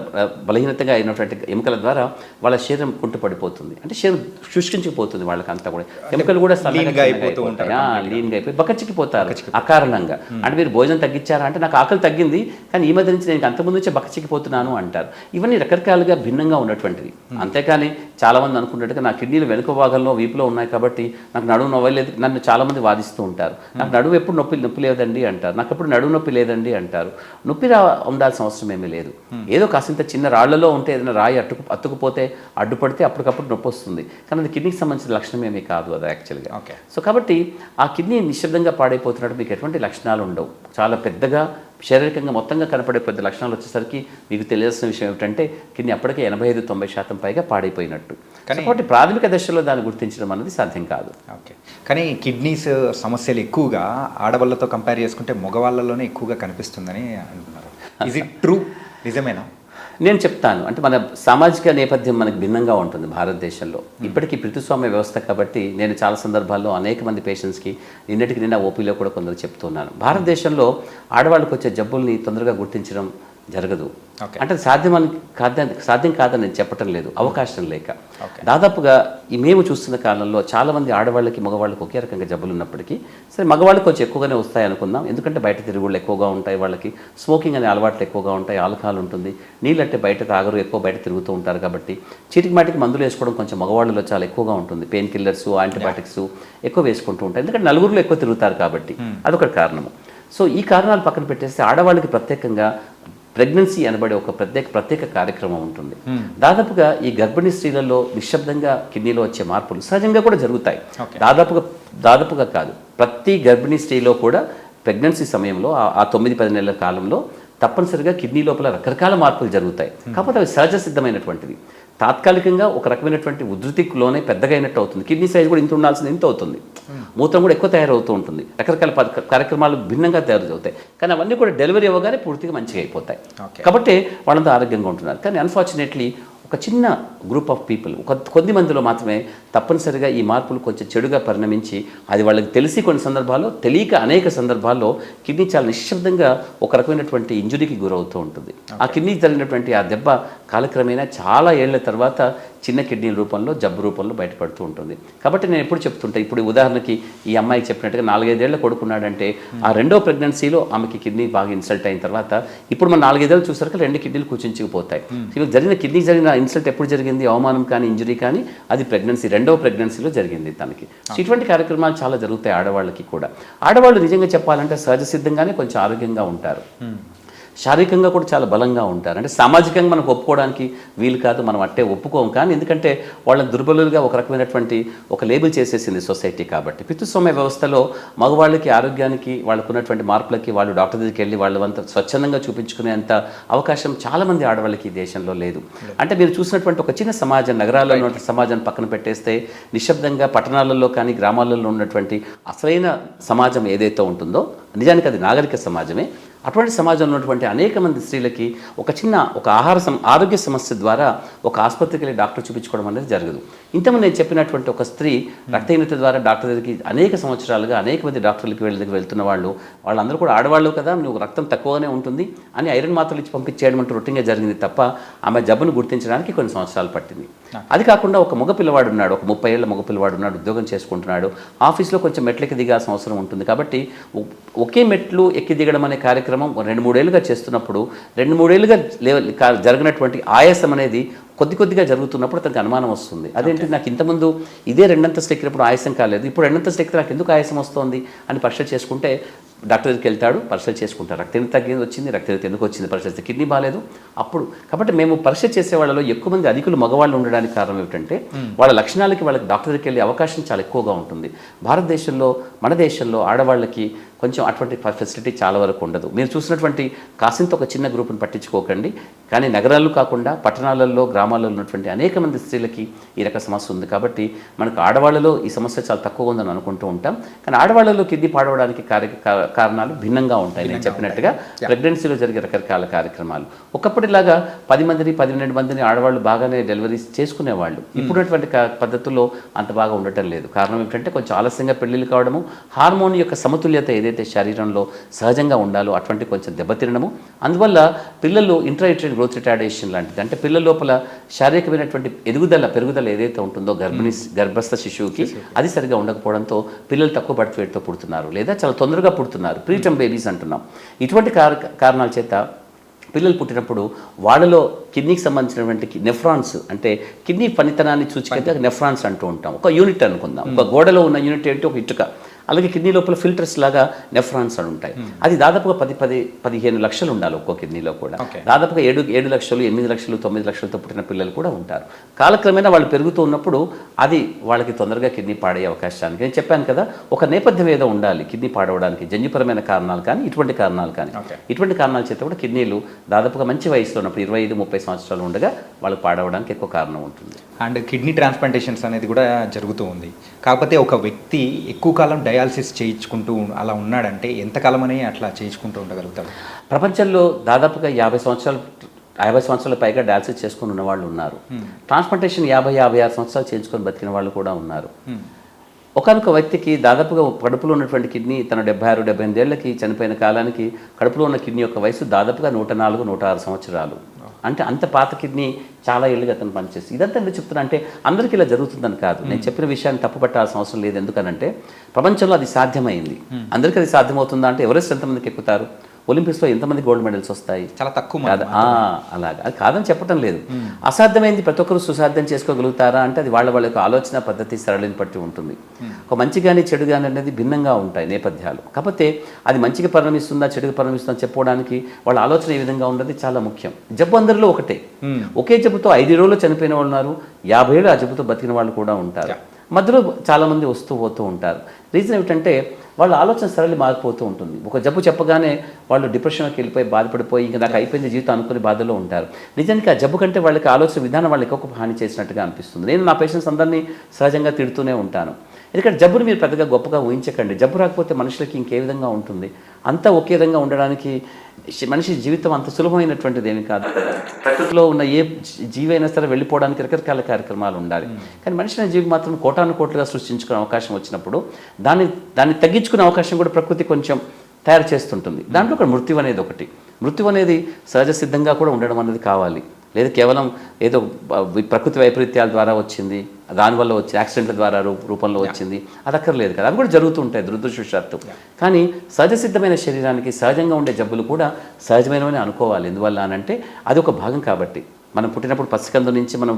బలహీనతగా అయినటువంటి ఎముకల ద్వారా వాళ్ళ శరీరం కుంటుపడిపోతుంది. అంటే శరీరం శుష్కించిపోతుంది. వాళ్ళకంతా కూడా ఎముకలు కూడా లీన్గా అయిపోయి బక్కచిక్కిపోతారు అకారణంగా. అంటే మీరు భోజనం తగ్గించారా అంటే నాకు ఆకలి తగ్గింది, కానీ ఈ మధ్య నుంచి నేను అంతకుముందు నుంచే బక్కచిక్కిపోతున్నాను అంటారు. ఇవన్నీ రకరకాలుగా భిన్నంగా ఉన్నటువంటివి. అంతేకాని చాలామంది అనుకున్నట్టుగా నా కిడ్నీలు వెనుక భాగంలో వీపులో ఉన్నాయి కాబట్టి నాకు నడుము నవ్వలేదు. నన్ను చాలామంది వాదిస్తూ ఉంటారు, నాకు నడుము ఎప్పుడు నొప్పి లేదండి అంటారు, నాకు ఎప్పుడు నడుము నొప్పి లేదండి అంటారు. నొప్పి ఉండాల్సిన అవసరం ఏమీ లేదు. ఏదో కాసింత చిన్న రాళ్లలో ఉంటే ఏదైనా రాయి అతుకుపోతే అడ్డుపడితే అప్పటికప్పుడు నొప్పి వస్తుంది, కానీ అది కిడ్నీకి సంబంధించిన లక్షణం ఏమీ కాదు అది యాక్చువల్గా. సో కాబట్టి ఆ కిడ్నీ నిశ్శబ్దంగా పాడైపోతున్నట్టు మీకు ఎటువంటి లక్షణాలు ఉండవు. చాలా పెద్దగా శారీరకంగా మొత్తంగా కనపడే పెద్ద లక్షణాలు వచ్చేసరికి మీకు తెలియాల్సిన విషయం ఏమిటంటే కిడ్నీ అప్పటికే 85-90% పైగా పాడైపోయినట్టు. కాబట్టి ప్రాథమిక దశలో దాన్ని గుర్తించడం అనేది సాధ్యం కాదు. ఓకే, కానీ కిడ్నీస్ సమస్యలు ఎక్కువగా ఆడవాళ్ళతో కంపేర్ చేసుకుంటే మగవాళ్ళలోనే ఎక్కువగా కనిపిస్తుందని అంటున్నారు. Is it true? నిజమేనా? నేను చెప్తాను. అంటే మన సామాజిక నేపథ్యం మనకు భిన్నంగా ఉంటుంది భారతదేశంలో. ఇప్పటికీ పితృస్వామ్య వ్యవస్థ కాబట్టి నేను చాలా సందర్భాల్లో అనేక మంది పేషెంట్స్కి నిన్న ఓపీలో కూడా కొందరు చెప్తున్నాను. భారతదేశంలో ఆడవాళ్ళకి వచ్చే జబ్బుల్ని తొందరగా గుర్తించడం జరగదు. అంటే సాధ్యం కాదని నేను చెప్పటం లేదు, అవకాశం లేక. దాదాపుగా మేము చూస్తున్న కాలంలో చాలామంది ఆడవాళ్ళకి మగవాళ్ళకి ఒకే రకంగా జబ్బులు ఉన్నప్పటికీ సరే మగవాళ్ళకి కొంచెం ఎక్కువగానే వస్తాయి అనుకుందాం. ఎందుకంటే బయట తిరుగుళ్ళు ఎక్కువగా ఉంటాయి, వాళ్ళకి స్మోకింగ్ అనే అలవాట్లు ఎక్కువగా ఉంటాయి, ఆల్కహాల్ ఉంటుంది, నీళ్ళంటే బయట తాగరు, ఎక్కువ బయట తిరుగుతూ ఉంటారు. కాబట్టి చీటికి మాటికి మందులు వేసుకోవడం కొంచెం మగవాళ్ళలో చాలా ఎక్కువగా ఉంటుంది. పెయిన్ కిల్లర్స్, యాంటీబయాటిక్స్ ఎక్కువ వేసుకుంటూ ఉంటాయి, ఎందుకంటే నలుగురిలో ఎక్కువ తిరుగుతారు కాబట్టి. అదొక కారణము. సో ఈ కారణాలు పక్కన పెట్టేస్తే ఆడవాళ్ళకి ప్రత్యేకంగా ప్రెగ్నెన్సీ అనబడే ఒక ప్రత్యేక కార్యక్రమం ఉంటుంది. దాదాపుగా ఈ గర్భిణీ స్త్రీలలో నిశ్శబ్దంగా కిడ్నీలో వచ్చే మార్పులు సహజంగా కూడా జరుగుతాయి. దాదాపుగా కాదు, ప్రతి గర్భిణీ స్త్రీలో కూడా ప్రెగ్నెన్సీ సమయంలో ఆ 9-10 నెలల కాలంలో తప్పనిసరిగా కిడ్నీ లోపల రకరకాల మార్పులు జరుగుతాయి. కాకపోతే అవి సహజ సిద్ధమైనటువంటివి. తాత్కాలికంగా ఒక రకమైనటువంటి ఉధృతిలోనే పెద్దగా అయినట్టు అవుతుంది. కిడ్నీ సైజ్ కూడా ఇంత ఉండాల్సింది ఇంత అవుతుంది. మూత్రం కూడా ఎక్కువ తయారవుతూ ఉంటుంది. రకరకాల కార్యక్రమాలు భిన్నంగా తయారవుతాయి, కానీ అవన్నీ కూడా డెలివరీ అవ్వగానే పూర్తిగా మంచిగా అయిపోతాయి. కాబట్టి వాళ్ళంతా ఆరోగ్యంగా ఉంటున్నారు. కానీ అన్ఫార్చునేట్లీ ఒక చిన్న గ్రూప్ ఆఫ్ పీపుల్, కొద్ది మందిలో మాత్రమే తప్పనిసరిగా ఈ మార్పులు కొంచెం చెడుగా పరిణమించి అది వాళ్ళకి తెలిసి కొన్ని సందర్భాల్లో, తెలియక అనేక సందర్భాల్లో కిడ్నీ చాలా నిశ్శబ్దంగా ఒక రకమైనటువంటి ఇంజురీకి గురవుతూ ఉంటుంది. ఆ కిడ్నీ జరిగినటువంటి ఆ దెబ్బ కాలక్రమేణా చాలా ఏళ్ల తర్వాత చిన్న కిడ్నీ రూపంలో, జబ్బు రూపంలో బయటపడుతూ ఉంటుంది. కాబట్టి నేను ఎప్పుడు చెప్తుంటా, ఇప్పుడు ఉదాహరణకి ఈ అమ్మాయికి చెప్పినట్టుగా 4-5 ఏళ్ల కొడుకున్నాడంటే ఆ రెండో ప్రెగ్నెన్సీలో ఆమెకి కిడ్నీ బాగా ఇన్సల్ట్ అయిన తర్వాత ఇప్పుడు మనం 4-5 ఏళ్ళు చూసరికి 2 కిడ్నీలు కూర్చుంచిపోతాయి. కిడ్నీ జరిగిన ఇన్సల్ట్ ఎప్పుడు జరిగింది? అవమానం కానీ ఇంజరీ కానీ అది రెండవ ప్రెగ్నెన్సీలో జరిగింది తనకి. ఇటువంటి కార్యక్రమాలు చాలా జరుగుతాయి ఆడవాళ్ళకి కూడా. ఆడవాళ్ళు నిజంగా చెప్పాలంటే సహజ సిద్ధంగానే కొంచెం ఆరోగ్యంగా ఉంటారు, శారీరకంగా కూడా చాలా బలంగా ఉంటారు. అంటే సామాజికంగా మనకు ఒప్పుకోవడానికి వీలు కాదు, మనం అట్టే ఒప్పుకోం. కానీ ఎందుకంటే వాళ్ళని దుర్బలులుగా ఒక రకమైనటువంటి ఒక లేబుల్ చేసేసింది సొసైటీ. కాబట్టి పితృస్వామ్య వ్యవస్థలో మగవాళ్ళకి ఆరోగ్యానికి వాళ్ళకు ఉన్నటువంటి మార్పులకి వాళ్ళు డాక్టర్ దగ్గరికి వెళ్ళి వాళ్ళంతా స్వచ్ఛందంగా చూపించుకునేంత అవకాశం చాలామంది ఆడవాళ్ళకి ఈ దేశంలో లేదు. అంటే మీరు చూసినటువంటి ఒక చిన్న సమాజం, నగరాల్లో ఉన్నటువంటి సమాజాన్ని పక్కన పెట్టేస్తే నిశ్శబ్దంగా పట్టణాలలో కానీ గ్రామాలలో ఉన్నటువంటి అసలైన సమాజం ఏదైతే ఉంటుందో నిజానికి అది నాగరిక సమాజమే. అటువంటి సమాజంలో ఉన్నటువంటి అనేక మంది స్త్రీలకి ఒక ఆరోగ్య సమస్య ద్వారా ఒక ఆసుపత్రికి వెళ్ళి డాక్టర్ చూపించుకోవడం అనేది జరగదు. ఇంతకుముందు నేను చెప్పినటువంటి ఒక స్త్రీ రక్తహీనత ద్వారా డాక్టర్ దగ్గరికి అనేక సంవత్సరాలుగా అనేక మంది డాక్టర్లకి వెళ్తున్న వాళ్ళందరూ కూడా ఆడవాళ్ళు కదా, నువ్వు రక్తం తక్కువగానే ఉంటుంది అని ఐరన్ మాత్రలు ఇచ్చి పంపించేయడం అంటూ రొటీన్గా జరిగింది తప్ప ఆమె జబ్బును గుర్తించడానికి కొన్ని సంవత్సరాలు పట్టింది. అది కాకుండా ఒక మగపిల్లవాడు ఉన్నాడు, ఒక 30 ఏళ్ల మగపిల్లవాడు ఉన్నాడు, ఉద్యోగం చేసుకుంటున్నాడు, ఆఫీస్లో కొంచెం మెట్లెక్కి దిగాల్సిన అవసరం ఉంటుంది. కాబట్టి ఒకే మెట్లు ఎక్కి దిగడం అనే కార్యక్రమం 2-3 ఏళ్ళుగా చేస్తున్నప్పుడు 2-3 ఏళ్ళుగా జరిగినటువంటి ఆయాసం అనేది కొద్ది కొద్దిగా జరుగుతున్నప్పుడు అతనికి అనుమానం వస్తుంది. అదేంటి నాకు ఇంతకుముందు ఇదే రెండంతస్తులు ఎక్కినప్పుడు ఆయాసం కాలేదు, ఇప్పుడు రెండంతస్తులు ఎక్కితే నాకు ఎందుకు ఆయాసం వస్తుంది అని పరీక్ష చేసుకుంటే డాక్టర్ దగ్గరికి వెళ్తాడు, పరీక్షలు చేసుకుంటారు. రక్తం తగ్గింది వచ్చింది, రక్తం ఎందుకు వచ్చింది, పరీక్ష చేస్తే కిడ్నీ బాగాలేదు. అప్పుడు కాబట్టి మేము పరీక్ష చేసే వాళ్ళలో ఎక్కువ మంది అధికులు మగవాళ్ళు ఉండడానికి కారణం ఏమిటంటే వాళ్ళ లక్షణాలకి వాళ్ళకి డాక్టర్ దగ్గరికి వెళ్ళే అవకాశం చాలా ఎక్కువగా ఉంటుంది. భారతదేశంలో మన దేశంలో ఆడవాళ్ళకి కొంచెం అటువంటి ఫెసిలిటీ చాలా వరకు ఉండదు. మీరు చూసినటువంటి కాసింత ఒక చిన్న గ్రూప్ని పట్టించుకోకండి, కానీ నగరాలు కాకుండా పట్టణాలలో గ్రామాలలో ఉన్నటువంటి అనేక మంది స్త్రీలకి ఈ రక సమస్య ఉంది. కాబట్టి మనకు ఆడవాళ్ళలో ఈ సమస్య చాలా తక్కువ ఉందని అనుకుంటూ ఉంటాం, కానీ ఆడవాళ్ళలో కిడ్నీ పాడవడానికి కారణాలు భిన్నంగా ఉంటాయి. నేను చెప్పినట్టుగా ప్రెగ్నెన్సీలో జరిగే రకరకాల కార్యక్రమాలు. ఒకప్పటిలాగా 10 మందిని 12 మందిని ఆడవాళ్ళు బాగానే డెలివరీస్ చేసుకునేవాళ్ళు. ఇప్పుడున్నటువంటి పద్ధతుల్లో అంత బాగా ఉండటం లేదు. కారణం ఏమిటంటే కొంచెం ఆలస్యంగా పెళ్లిళ్ళు కావడము, హార్మోన్ యొక్క సమతుల్యత ఏదైతే శరీరంలో సహజంగా ఉండాలో అటువంటి కొంచెం దెబ్బతినడము, అందువల్ల పిల్లలు ఇంట్రాయూటరైన్ గ్రోత్ రిటార్డేషన్ లాంటిది, అంటే పిల్లల లోపల శారీరకమైనటువంటి పెరుగుదల ఏదైతే ఉంటుందో గర్భస్థ శిశువుకి అది సరిగా ఉండకపోవడంతో పిల్లలు తక్కువ బర్త్ వెయిట్తో పుడుతున్నారు, లేదా చాలా తొందరగా పుడుతున్నారు, ప్రీటర్మ్ బేబీస్ అంటున్నాం. ఇటువంటి కారణాల చేత పిల్లలు పుట్టినప్పుడు వాళ్ళలో కిడ్నీకి సంబంధించినటువంటి నెఫ్రాన్స్, అంటే కిడ్నీ పనితనాన్ని సూచికైతే నెఫ్రాన్స్ అంటూ ఉంటాం. ఒక యూనిట్ అనుకుందాం, ఒక గోడలో ఉన్న యూనిట్ ఏంటి, ఒక ఇటుక. అలాగే కిడ్నీ లోపల ఫిల్టర్స్ లాగా నెఫ్రాన్స్ అని ఉంటాయి. అది దాదాపుగా 10-15 లక్షలు ఉండాలి ఒక్కో కిడ్నీలో కూడా. దాదాపుగా 7 లక్షలు 8 లక్షలు 9 లక్షలతో పుట్టిన పిల్లలు కూడా ఉంటారు. కాలక్రమేణా వాళ్ళు పెరుగుతూ ఉన్నప్పుడు అది వాళ్ళకి తొందరగా కిడ్నీ పాడయ్యే అవకాశానికి, నేను చెప్పాను కదా, ఒక నేపథ్యం ఏదో ఉండాలి కిడ్నీ పాడవడానికి. జన్యుపరమైన కారణాలు కానీ ఇటువంటి కారణాలు కానీ, ఇటువంటి కారణాల చేత కూడా కిడ్నీలు దాదాపుగా మంచి వయసులో ఉన్నప్పుడు 25-30 సంవత్సరాలు ఉండగా వాళ్ళకి పాడవడానికి ఎక్కువ కారణం ఉంటుంది. అండ్ కిడ్నీ ట్రాన్స్ప్లాంటేషన్స్ అనేది కూడా జరుగుతూ ఉంది. కాకపోతే ఒక వ్యక్తి ఎక్కువ కాలం డయాలసిస్ చేయించుకుంటూ అలా ఉన్నాడంటే ఎంతకాలం అని అట్లా చేయించుకుంటూ ఉండగలుగుతాడు? ప్రపంచంలో దాదాపుగా 50 సంవత్సరాల పైగా డయాలసిస్ చేసుకుని ఉన్న వాళ్ళు ఉన్నారు. ట్రాన్స్ప్లాంటేషన్ 50-56 సంవత్సరాలు చేయించుకొని బతికిన వాళ్ళు కూడా ఉన్నారు. ఒకనొక వ్యక్తికి దాదాపుగా కడుపులో ఉన్నటువంటి కిడ్నీ తన 76-78 ఏళ్ళకి చనిపోయిన కాలానికి కడుపులో ఉన్న కిడ్నీ యొక్క వయసు దాదాపుగా 104-106 సంవత్సరాలు. అంటే అంత పాత కిడ్నీ చాలా ఏళ్ళుగా అతను పనిచేసి. ఇదంతా ఎందుకు చెప్తున్నా అంటే అందరికీ ఇలా జరుగుతుందని కాదు, నేను చెప్పిన విషయాన్ని తప్పు పట్టాల్సిన అవసరం లేదు. ఎందుకనంటే ప్రపంచంలో అది సాధ్యమైంది. అందరికీ అది సాధ్యమవుతుందా అంటే ఎవరెస్ట్ ఎంతమందికి ఎక్కుతారు, ఒలింపిక్స్లో ఎంతమంది గోల్డ్ మెడల్స్ వస్తాయి, చాలా తక్కువ. అలాగా అది కాదని చెప్పడం లేదు. అసాధ్యమైంది ప్రతి ఒక్కరు సుసాధ్యం చేసుకోగలుగుతారా అంటే అది వాళ్ళ యొక్క ఆలోచన పద్ధతి సరళిని బట్టి ఉంటుంది. ఒక మంచి కానీ చెడు కానీ అనేది భిన్నంగా ఉంటాయి నేపథ్యాలు. కాకపోతే అది మంచిగా పరిణమిస్తుందా చెడుగా పరిణమిస్తుందా చెప్పుకోవడానికి వాళ్ళ ఆలోచన ఏ విధంగా ఉన్నది చాలా ముఖ్యం. జబ్బు అందరిలో ఒకటే, ఒకే జబ్బుతో 5 రోజులు చనిపోయిన వాళ్ళు ఉన్నారు, 50 ఏళ్ళు ఆ జబ్బుతో బతికిన వాళ్ళు కూడా ఉంటారు. మధ్యలో చాలామంది వస్తూ పోతూ ఉంటారు. రీజన్ ఏమిటంటే వాళ్ళ ఆలోచన సరళి మారిపోతూ ఉంటుంది. ఒక జబ్బు చెప్పగానే వాళ్ళు డిప్రెషన్కి వెళ్ళిపోయి బాధపడిపోయి ఇంకా నాకు అయిపోయింది జీవితం అనుకునే బాధలో ఉంటారు. నిజానికి ఆ జబ్బు కంటే వాళ్ళకి ఆలోచన విధానం వాళ్ళకి ఎక్కువ హాని చేసినట్టుగా అనిపిస్తుంది. నేను నా పేషెంట్స్ అందరినీ సహజంగా తిడుతూనే ఉంటాను. ఎందుకంటే జబ్బుని మీరు పెద్దగా గొప్పగా ఊహించకండి. జబ్బు రాకపోతే మనుషులకి ఇంకే విధంగా ఉంటుంది, అంతా ఒకే విధంగా ఉండడానికి మనిషి జీవితం అంత సులభమైనటువంటిది ఏమి కాదు. ప్రకృతిలో ఉన్న ఏ జీవి అయినా సరే వెళ్ళిపోవడానికి రకరకాల కార్యక్రమాలు ఉండాలి. కానీ మనిషి అనే జీవి మాత్రం కోటాను కోట్లుగా సృష్టించుకునే అవకాశం వచ్చినప్పుడు దాన్ని తగ్గించుకునే అవకాశం కూడా ప్రకృతి కొంచెం తయారు చేస్తుంటుంది. దాంట్లో ఒక మృత్యు అనేది ఒకటి. మృత్యు అనేది సహజ సిద్ధంగా కూడా ఉండడం అనేది కావాలి, లేదా కేవలం ఏదో ప్రకృతి వైపరీత్యాల ద్వారా వచ్చింది, దానివల్ల వచ్చి యాక్సిడెంట్ల ద్వారా రూపంలో వచ్చింది, అది అక్కర్లేదు కదా. అవి కూడా జరుగుతుంటాయి దురదృష్టవశాత్తు. కానీ సహజ సిద్ధమైన శరీరానికి సహజంగా ఉండే జబ్బులు కూడా సహజమైనవని అనుకోవాలి. ఎందువల్ల అనంటే అది ఒక భాగం కాబట్టి. మనం పుట్టినప్పుడు పసికందు నుంచి మనం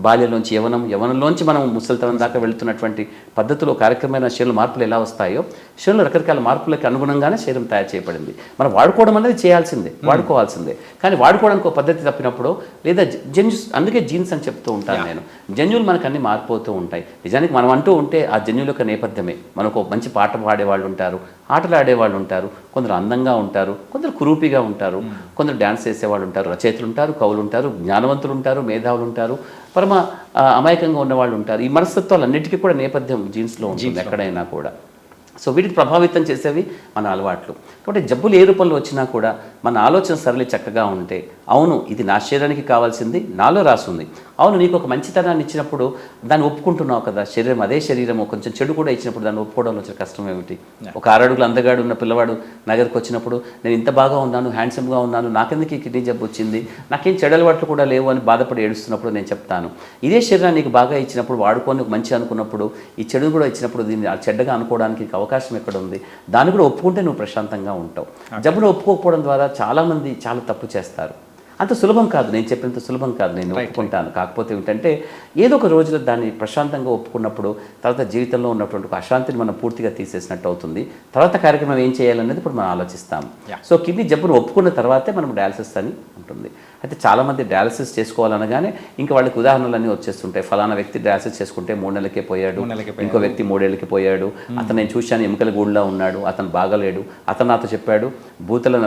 బాల్యంలోంచి యవనంలోంచి మనం ముసలితనం దాకా వెళుతున్నటువంటి పద్ధతిలో కార్యక్రమమైన శరీర మార్పులు ఎలా వస్తాయో శరీరంలో రకరకాల మార్పులకు అనుగుణంగానే శరీరం తయారు చేయబడింది. మనం వాడుకోవడం అనేది చేయాల్సిందే, వాడుకోవాల్సిందే. కానీ వాడుకోవడానికి ఒక పద్ధతి తప్పినప్పుడు లేదా అందుకే జీన్స్ అని చెప్తూ ఉంటాను నేను. జన్యువులు మనకు అన్ని మారిపోతూ ఉంటాయి. నిజానికి మనం అంటూ ఉంటే ఆ జన్యువుల యొక్క నేపథ్యమే. మనకు ఒక మంచి పాట పాడేవాళ్ళు ఉంటారు, ఆటలు ఆడేవాళ్ళు ఉంటారు, కొందరు అందంగా ఉంటారు, కొందరు కురూపిగా ఉంటారు, కొందరు డ్యాన్స్ చేసేవాళ్ళు ఉంటారు, రచయితలు ఉంటారు, కవులు ఉంటారు, జ్ఞానవంతులు ఉంటారు, మేధావులు ఉంటారు, పరమ అమాయకంగా ఉన్నవాళ్ళు ఉంటారు. ఈ మనస్తత్వాలు అన్నిటికీ కూడా నేపథ్యం జీన్స్లో ఉంటుంది ఎక్కడైనా కూడా. సో వీటికి ప్రభావితం చేసేవి మన అలవాట్లు. కాబట్టి జబ్బులు ఏ రూపంలో వచ్చినా కూడా మన ఆలోచన సరళి చక్కగా ఉంటే, అవును ఇది నా శరీరానికి కావాల్సింది నాలో రాసుంది, అవును నీకు ఒక మంచితనాన్ని ఇచ్చినప్పుడు దాన్ని ఒప్పుకుంటున్నావు కదా, శరీరం అదే శరీరము కొంచెం చెడు కూడా ఇచ్చినప్పుడు దాన్ని ఒప్పుకోవడంలో వచ్చిన కష్టం ఏమిటి? ఒక 6 అడుగులు అందగాడు ఉన్న పిల్లవాడు నగరికి వచ్చినప్పుడు నేను ఇంత బాగా ఉన్నాను, హ్యాండ్సమ్గా ఉన్నాను, నాకెందుకు ఈ కిడ్నీ జబ్బు వచ్చింది, నాకేం చెడు అలవాట్లు కూడా లేవు అని బాధపడి ఏడుస్తున్నప్పుడు నేను చెప్తాను, ఇదే శరీరాన్ని నీకు బాగా ఇచ్చినప్పుడు వాడుకొని మంచి అనుకున్నప్పుడు ఈ చెడు కూడా ఇచ్చినప్పుడు దీన్ని చెడ్డగా అనుకోవడానికి అవకాశం ఎక్కడ ఉంది? దాన్ని కూడా ఒప్పుకుంటే నువ్వు ప్రశాంతంగా ఉంటావు. జబ్బును ఒప్పుకోకపోవడం ద్వారా చాలామంది చాలా తప్పు చేస్తారు. అంత సులభం కాదు, నేను చెప్పినంత సులభం కాదు, నేను ఒప్పుకుంటాను. కాకపోతే ఏంటంటే ఏదో ఒక రోజులో దాన్ని ప్రశాంతంగా ఒప్పుకున్నప్పుడు తర్వాత జీవితంలో ఉన్నటువంటి ఒక అశాంతిని మనం పూర్తిగా తీసేసినట్టు అవుతుంది. తర్వాత కార్యక్రమం ఏం చేయాలనేది ఇప్పుడు మనం ఆలోచిస్తాం. సో కిడ్నీ జబ్బును ఒప్పుకున్న తర్వాతే మనం డయాలసిస్ అని ఉంటుంది. అయితే చాలామంది డయాలసిస్ చేసుకోవాలనగానే ఇంకా వాళ్ళకి ఉదాహరణలన్నీ వచ్చేస్తుంటాయి. ఫలానా వ్యక్తి డయాలసిస్ చేసుకుంటే 3 నెలలకే పోయాడు, ఇంకో వ్యక్తి 3 ఏళ్ళకి పోయాడు, అతను నేను చూశాను ఎముకల గూడులా ఉన్నాడు, అతను బాగలేడు, అతను నాతో చెప్పాడు భూతల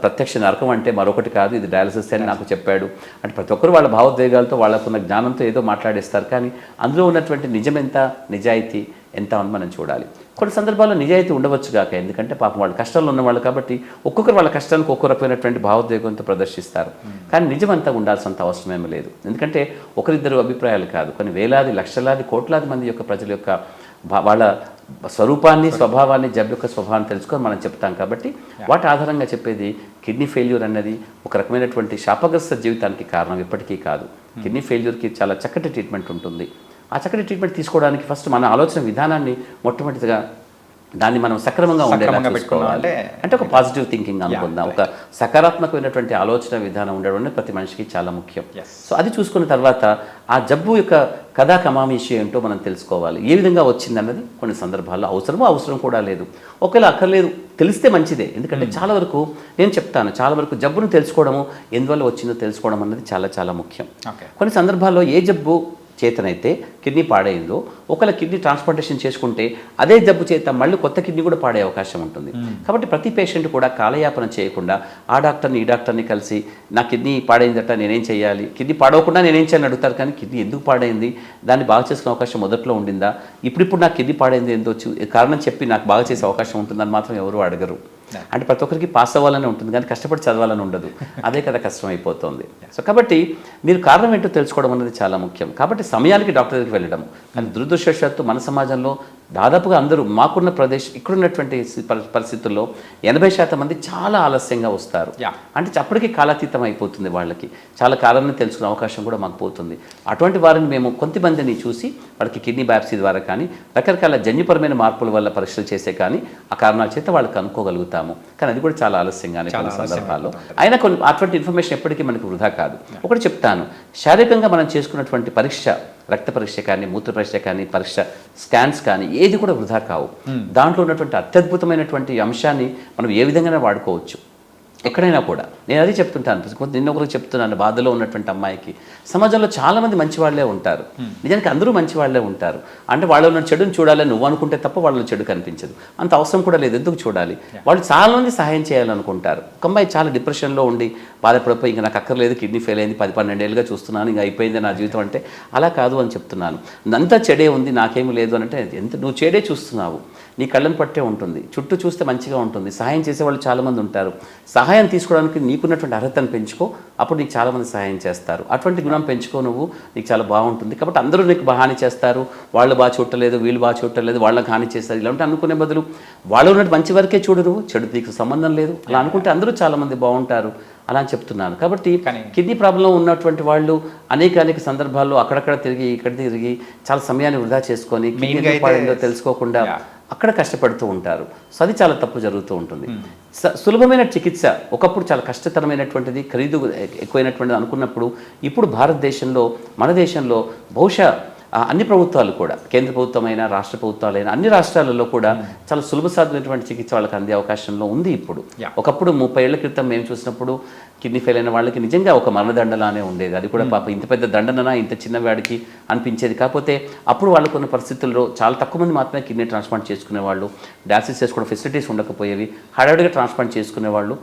ప్రత్యక్ష నరకం అంటే మరొకటి కాదు, ఇది డయాలసిస్ అని నాకు చెప్పాడు. అంటే ప్రతి ఒక్కరు వాళ్ళ భావోద్వేగాలతో వాళ్ళకున్న జ్ఞానంతో ఏదో మాట్లాడేస్తారు, కానీ అందులో ఉన్నటువంటి నిజం ఎంత, నిజాయితీ ఎంత అని మనం చూడాలి. కొన్ని సందర్భాల్లో నిజాయితీ ఉండవచ్చు కాక, ఎందుకంటే పాపం వాళ్ళు కష్టాల్లో ఉన్నవాళ్ళు కాబట్టి ఒక్కొక్కరు వాళ్ళ కష్టానికి ఒక్కో రకమైనటువంటి భావోద్వేగంతో ప్రదర్శిస్తారు. కానీ నిజమంతా ఉండాల్సినంత అవసరమేమీ లేదు. ఎందుకంటే ఒకరిద్దరు అభిప్రాయాలు కాదు, కొన్ని వేలాది లక్షలాది కోట్లాది మంది యొక్క ప్రజల యొక్క వాళ్ళ స్వరూపాన్ని, స్వభావాన్ని, జబ్బు యొక్క స్వభావాన్ని తెలుసుకొని మనం చెప్తాం. కాబట్టి వాటి ఆధారంగా చెప్పేది కిడ్నీ ఫెయిల్యూర్ అన్నది ఒక రకమైనటువంటి శాపగ్రస్త జీవితానికి కారణం ఎప్పటికీ కాదు. కిడ్నీ ఫెయిల్యూర్కి చాలా చక్కటి ట్రీట్మెంట్ ఉంటుంది. ఆ చక్కటి ట్రీట్మెంట్ తీసుకోవడానికి ఫస్ట్ మన ఆలోచన విధానాన్ని మొట్టమొదటిగా దాన్ని మనం సక్రమంగా ఉండేలా చూసుకోవాలి. అంటే ఒక పాజిటివ్ థింకింగ్ అనుకుందాం, ఒక సకారాత్మకమైనటువంటి ఆలోచన విధానం ఉండడం అనేది ప్రతి మనిషికి చాలా ముఖ్యం. సో అది చూసుకున్న తర్వాత ఆ జబ్బు యొక్క కథా కమామీషి ఏంటో మనం తెలుసుకోవాలి. ఏ విధంగా వచ్చిందన్నది కొన్ని సందర్భాల్లో అవసరం కూడా లేదు. ఒకవేళ అక్కర్లేదు తెలిస్తే మంచిదే, ఎందుకంటే చాలా వరకు నేను చెప్తాను, చాలా వరకు జబ్బును తెలుసుకోవడము, ఎందువల్ల వచ్చిందో తెలుసుకోవడం అన్నది చాలా చాలా ముఖ్యం. కొన్ని సందర్భాల్లో ఏ జబ్బు చేతనైతే కిడ్నీ పాడైందో ఒకవేళ కిడ్నీ ట్రాన్స్ప్లాంటేషన్ చేసుకుంటే అదే జబ్బు చేత మళ్ళీ కొత్త కిడ్నీ కూడా పాడే అవకాశం ఉంటుంది. కాబట్టి ప్రతి పేషెంట్ కూడా కాలయాపన చేయకుండా ఆ డాక్టర్ని ఈ డాక్టర్ని కలిసి నా కిడ్నీ పాడైందట నేనేం చేయాలి, కిడ్నీ పాడవకుండా నేనేం చేయాలని అడుగుతారు, కానీ కిడ్నీ ఎందుకు పాడైంది, దాన్ని బాగా చేసుకునే అవకాశం మొదట్లో ఉండిందా, ఇప్పుడు నాకు కిడ్నీ పాడైంది ఏందో కారణం చెప్పి నాకు బాగా చేసే అవకాశం ఉంటుందని మాత్రం ఎవరు అడగరు. అంటే ప్రతి ఒక్కరికి పాస్ అవ్వాలని ఉంటుంది, కానీ కష్టపడి చదవాలని ఉండదు. అదే కదా కష్టం అయిపోతుంది. సో కాబట్టి మీరు కారణం ఏంటో తెలుసుకోవడం అనేది చాలా ముఖ్యం. కాబట్టి సమయానికి డాక్టర్ దగ్గరికి వెళ్ళడం. కానీ దురదృష్టవశాత్తు మన సమాజంలో దాదాపుగా అందరూ మాకున్న ఇక్కడున్నటువంటి పరిస్థితుల్లో 80% మంది చాలా ఆలస్యంగా వస్తారు. అంటే అప్పటికి కాలాతీతం అయిపోతుంది, వాళ్ళకి చాలా కాలాన్ని తెలుసుకునే అవకాశం కూడా మాకు పోతుంది. అటువంటి వారిని మేము కొంతమందిని చూసి వాళ్ళకి కిడ్నీ బయాప్సీ ద్వారా కానీ రకరకాల జన్యుపరమైన మార్పుల వల్ల పరీక్షలు చేసే కానీ ఆ కారణాల చేత వాళ్ళకి కనుక్కోగలుగుతాము. కానీ అది కూడా చాలా ఆలస్యంగానే కొన్ని సందర్భాల్లో. అయినా కొన్ని అటువంటి ఇన్ఫర్మేషన్ ఎప్పటికీ మనకు వృధా కాదు. ఒకటి చెప్తాను, శారీరకంగా మనం చేసుకున్నటువంటి పరీక్ష, రక్త పరీక్ష కానీ, మూత్ర పరీక్ష కానీ, పరీక్ష స్కాన్స్ కానీ ఏది కూడా వృధా కావు. దాంట్లో ఉన్నటువంటి అత్యద్భుతమైనటువంటి అంశాన్ని మనం ఏ విధంగానే వాడుకోవచ్చు ఎక్కడైనా కూడా. నేను అది చెప్తుంటాను, నిన్న ఒకరికి చెప్తున్నాను, బాధలో ఉన్నటువంటి అమ్మాయికి సమాజంలో చాలామంది మంచి వాళ్ళే ఉంటారు, నిజానికి అందరూ మంచి వాళ్ళే ఉంటారు. అంటే వాళ్ళు ఉన్న చెడుని చూడాలని నువ్వు అనుకుంటే తప్ప వాళ్ళలో చెడు కనిపించదు, అంత అవసరం కూడా లేదు, ఎందుకు చూడాలి. వాళ్ళు చాలా మంది సహాయం చేయాలనుకుంటారు. ఒక అమ్మాయి చాలా డిప్రెషన్లో ఉండి బాధపడిపోయి ఇంకా నాకు అక్కర్లేదు, కిడ్నీ ఫెయిల్ అయింది, 10-12 ఏళ్ళుగా చూస్తున్నాను, ఇంకా అయిపోయింది నా జీవితం అంటే అలా కాదు అని చెప్తున్నాను. అంతా చెడే ఉంది, నాకేమీ లేదు అని అంటే నువ్వు చెడే చూస్తున్నావు, నీ కళ్ళను పట్టే ఉంటుంది, చుట్టూ చూస్తే మంచిగా ఉంటుంది. సహాయం చేసేవాళ్ళు చాలామంది ఉంటారు. సహాయం తీసుకోవడానికి నీకున్నటువంటి అర్హతను పెంచుకో, అప్పుడు నీకు చాలామంది సహాయం చేస్తారు. అటువంటి గుణం పెంచుకో, నువ్వు నీకు చాలా బాగుంటుంది. కాబట్టి అందరూ నీకు హాని చేస్తారు, వాళ్ళు బాగా చూడలేదు, వీళ్ళు బాగా చూడలేదు, వాళ్ళకి హాని చేస్తారు, ఇలాంటి అనుకునే బదులు వాళ్ళు ఉన్నట్టు మంచి వరకే చూడు, నువ్వు చెడు నీకు సంబంధం లేదు, అలా అనుకుంటే అందరూ చాలామంది బాగుంటారు అలా అని చెప్తున్నాను. కాబట్టి కిడ్నీ ప్రాబ్లం ఉన్నటువంటి వాళ్ళు అనేక సందర్భాల్లో అక్కడక్కడ తిరిగి ఇక్కడ తిరిగి చాలా సమయాన్ని వృధా చేసుకొని కిడ్నీ పాడైందో తెలుసుకోకుండా అక్కడ కష్టపడుతూ ఉంటారు. సో అది చాలా తప్పు జరుగుతూ ఉంటుంది. సులభమైన చికిత్స ఒకప్పుడు చాలా కష్టతరమైనటువంటిది, ఖరీదు ఎక్కువైనటువంటిది అనుకున్నప్పుడు ఇప్పుడు భారతదేశంలో, మన దేశంలో బహుశా అన్ని ప్రభుత్వాలు కూడా, కేంద్ర ప్రభుత్వమైనా రాష్ట్ర ప్రభుత్వాలైనా అన్ని రాష్ట్రాలలో కూడా చాలా సులభ సాధ్యమైనటువంటి చికిత్స వాళ్ళకి అందే అవకాశంలో ఉంది ఇప్పుడు. ఒకప్పుడు 30 ఏళ్ల క్రితం మేము చూసినప్పుడు కిడ్నీ ఫెయిల్ అయిన వాళ్ళకి నిజంగా ఒక మరణదండలానే ఉండేది. అది కూడా పాప ఇంత పెద్ద దండననా ఇంత చిన్న వాడికి అనిపించేది. కాకపోతే అప్పుడు వాళ్ళకు ఉన్న పరిస్థితుల్లో చాలా తక్కువ మంది మాత్రమే కిడ్నీ ట్రాన్స్ప్లాంట్ చేసుకునేవాళ్ళు, డయాలసిస్ చేసుకోవడం ఫెసిలిటీస్ ఉండకపోయేవి, హడావిడిగా ట్రాన్స్ప్లాంట్ చేసుకునేవాళ్ళు.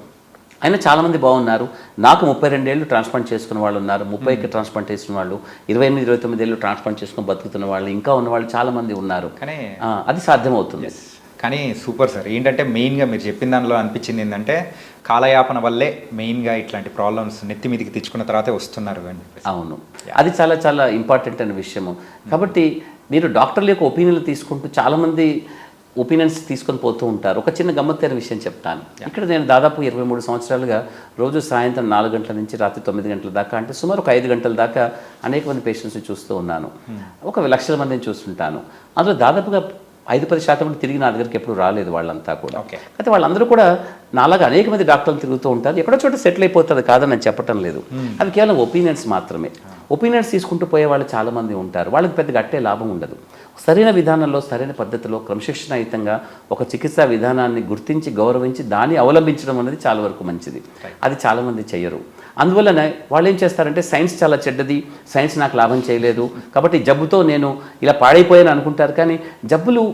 అయినా చాలామంది బాగున్నారు. నాకు 32 ఏళ్ళు ట్రాన్స్ప్లాంట్ చేసుకున్న వాళ్ళు ఉన్నారు, 30కి ట్రాన్స్ప్లాంట్ చేసిన వాళ్ళు, 28-29 ఏళ్ళు ట్రాన్స్ప్లాంట్ చేసుకుని బతుకుతున్న వాళ్ళు, ఇంకా ఉన్న వాళ్ళు చాలామంది ఉన్నారు. కానీ అది సాధ్యమవుతుంది. కానీ సూపర్ సార్. ఏంటంటే మెయిన్గా మీరు చెప్పిన దానిలో అనిపించింది ఏంటంటే కాలయాపన వల్లే మెయిన్గా ఇట్లాంటి ప్రాబ్లమ్స్ నెత్తి మీదకి తెచ్చుకున్న తర్వాతే వస్తున్నారు అని. అవును, అది చాలా చాలా ఇంపార్టెంట్ అనే విషయము. కాబట్టి మీరు డాక్టర్ల యొక్క ఒపీనియన్లు తీసుకుంటూ చాలామంది ఒపీనియన్స్ తీసుకొని పోతూ ఉంటారు. ఒక చిన్న గమ్మత్తైన విషయం చెప్తాను. ఇక్కడ నేను దాదాపు 23 సంవత్సరాలుగా రోజు సాయంత్రం 4 గంటల నుంచి రాత్రి 9 గంటల దాకా, అంటే సుమారు ఒక 5 గంటల దాకా అనేక మంది పేషెంట్స్ని చూస్తూ ఉన్నాను. ఒక లక్షల మందిని చూస్తుంటాను. అందులో దాదాపుగా 5-10% కూడా తిరిగి నా దగ్గరికి ఎప్పుడు రాలేదు వాళ్ళంతా కూడా. Okay. అయితే వాళ్ళందరూ కూడా నాలాగా అనేక మంది డాక్టర్లు తిరుగుతూ ఉంటారు, ఎక్కడో చోట సెటిల్ అయిపోతుంది కాదని నేను చెప్పటం లేదు. అవి కేవలం ఒపీనియన్స్ మాత్రమే. ఒపీనియన్స్ తీసుకుంటూ పోయే వాళ్ళు చాలామంది ఉంటారు, వాళ్ళకి పెద్దగా అట్టే లాభం ఉండదు. సరైన విధానంలో సరైన పద్ధతిలో క్రమశిక్షణాయుతంగా ఒక చికిత్సా విధానాన్ని గుర్తించి గౌరవించి దాన్ని అవలంబించడం అనేది చాలా వరకు మంచిది. అది చాలామంది చెయ్యరు. అందువల్లనే వాళ్ళు ఏం చేస్తారంటే సైన్స్ చాలా చెడ్డది, సైన్స్ నాకు లాభం చేయలేదు కాబట్టి జబ్బుతో నేను ఇలా పాడైపోయాను అనుకుంటారు. కానీ జబ్బులు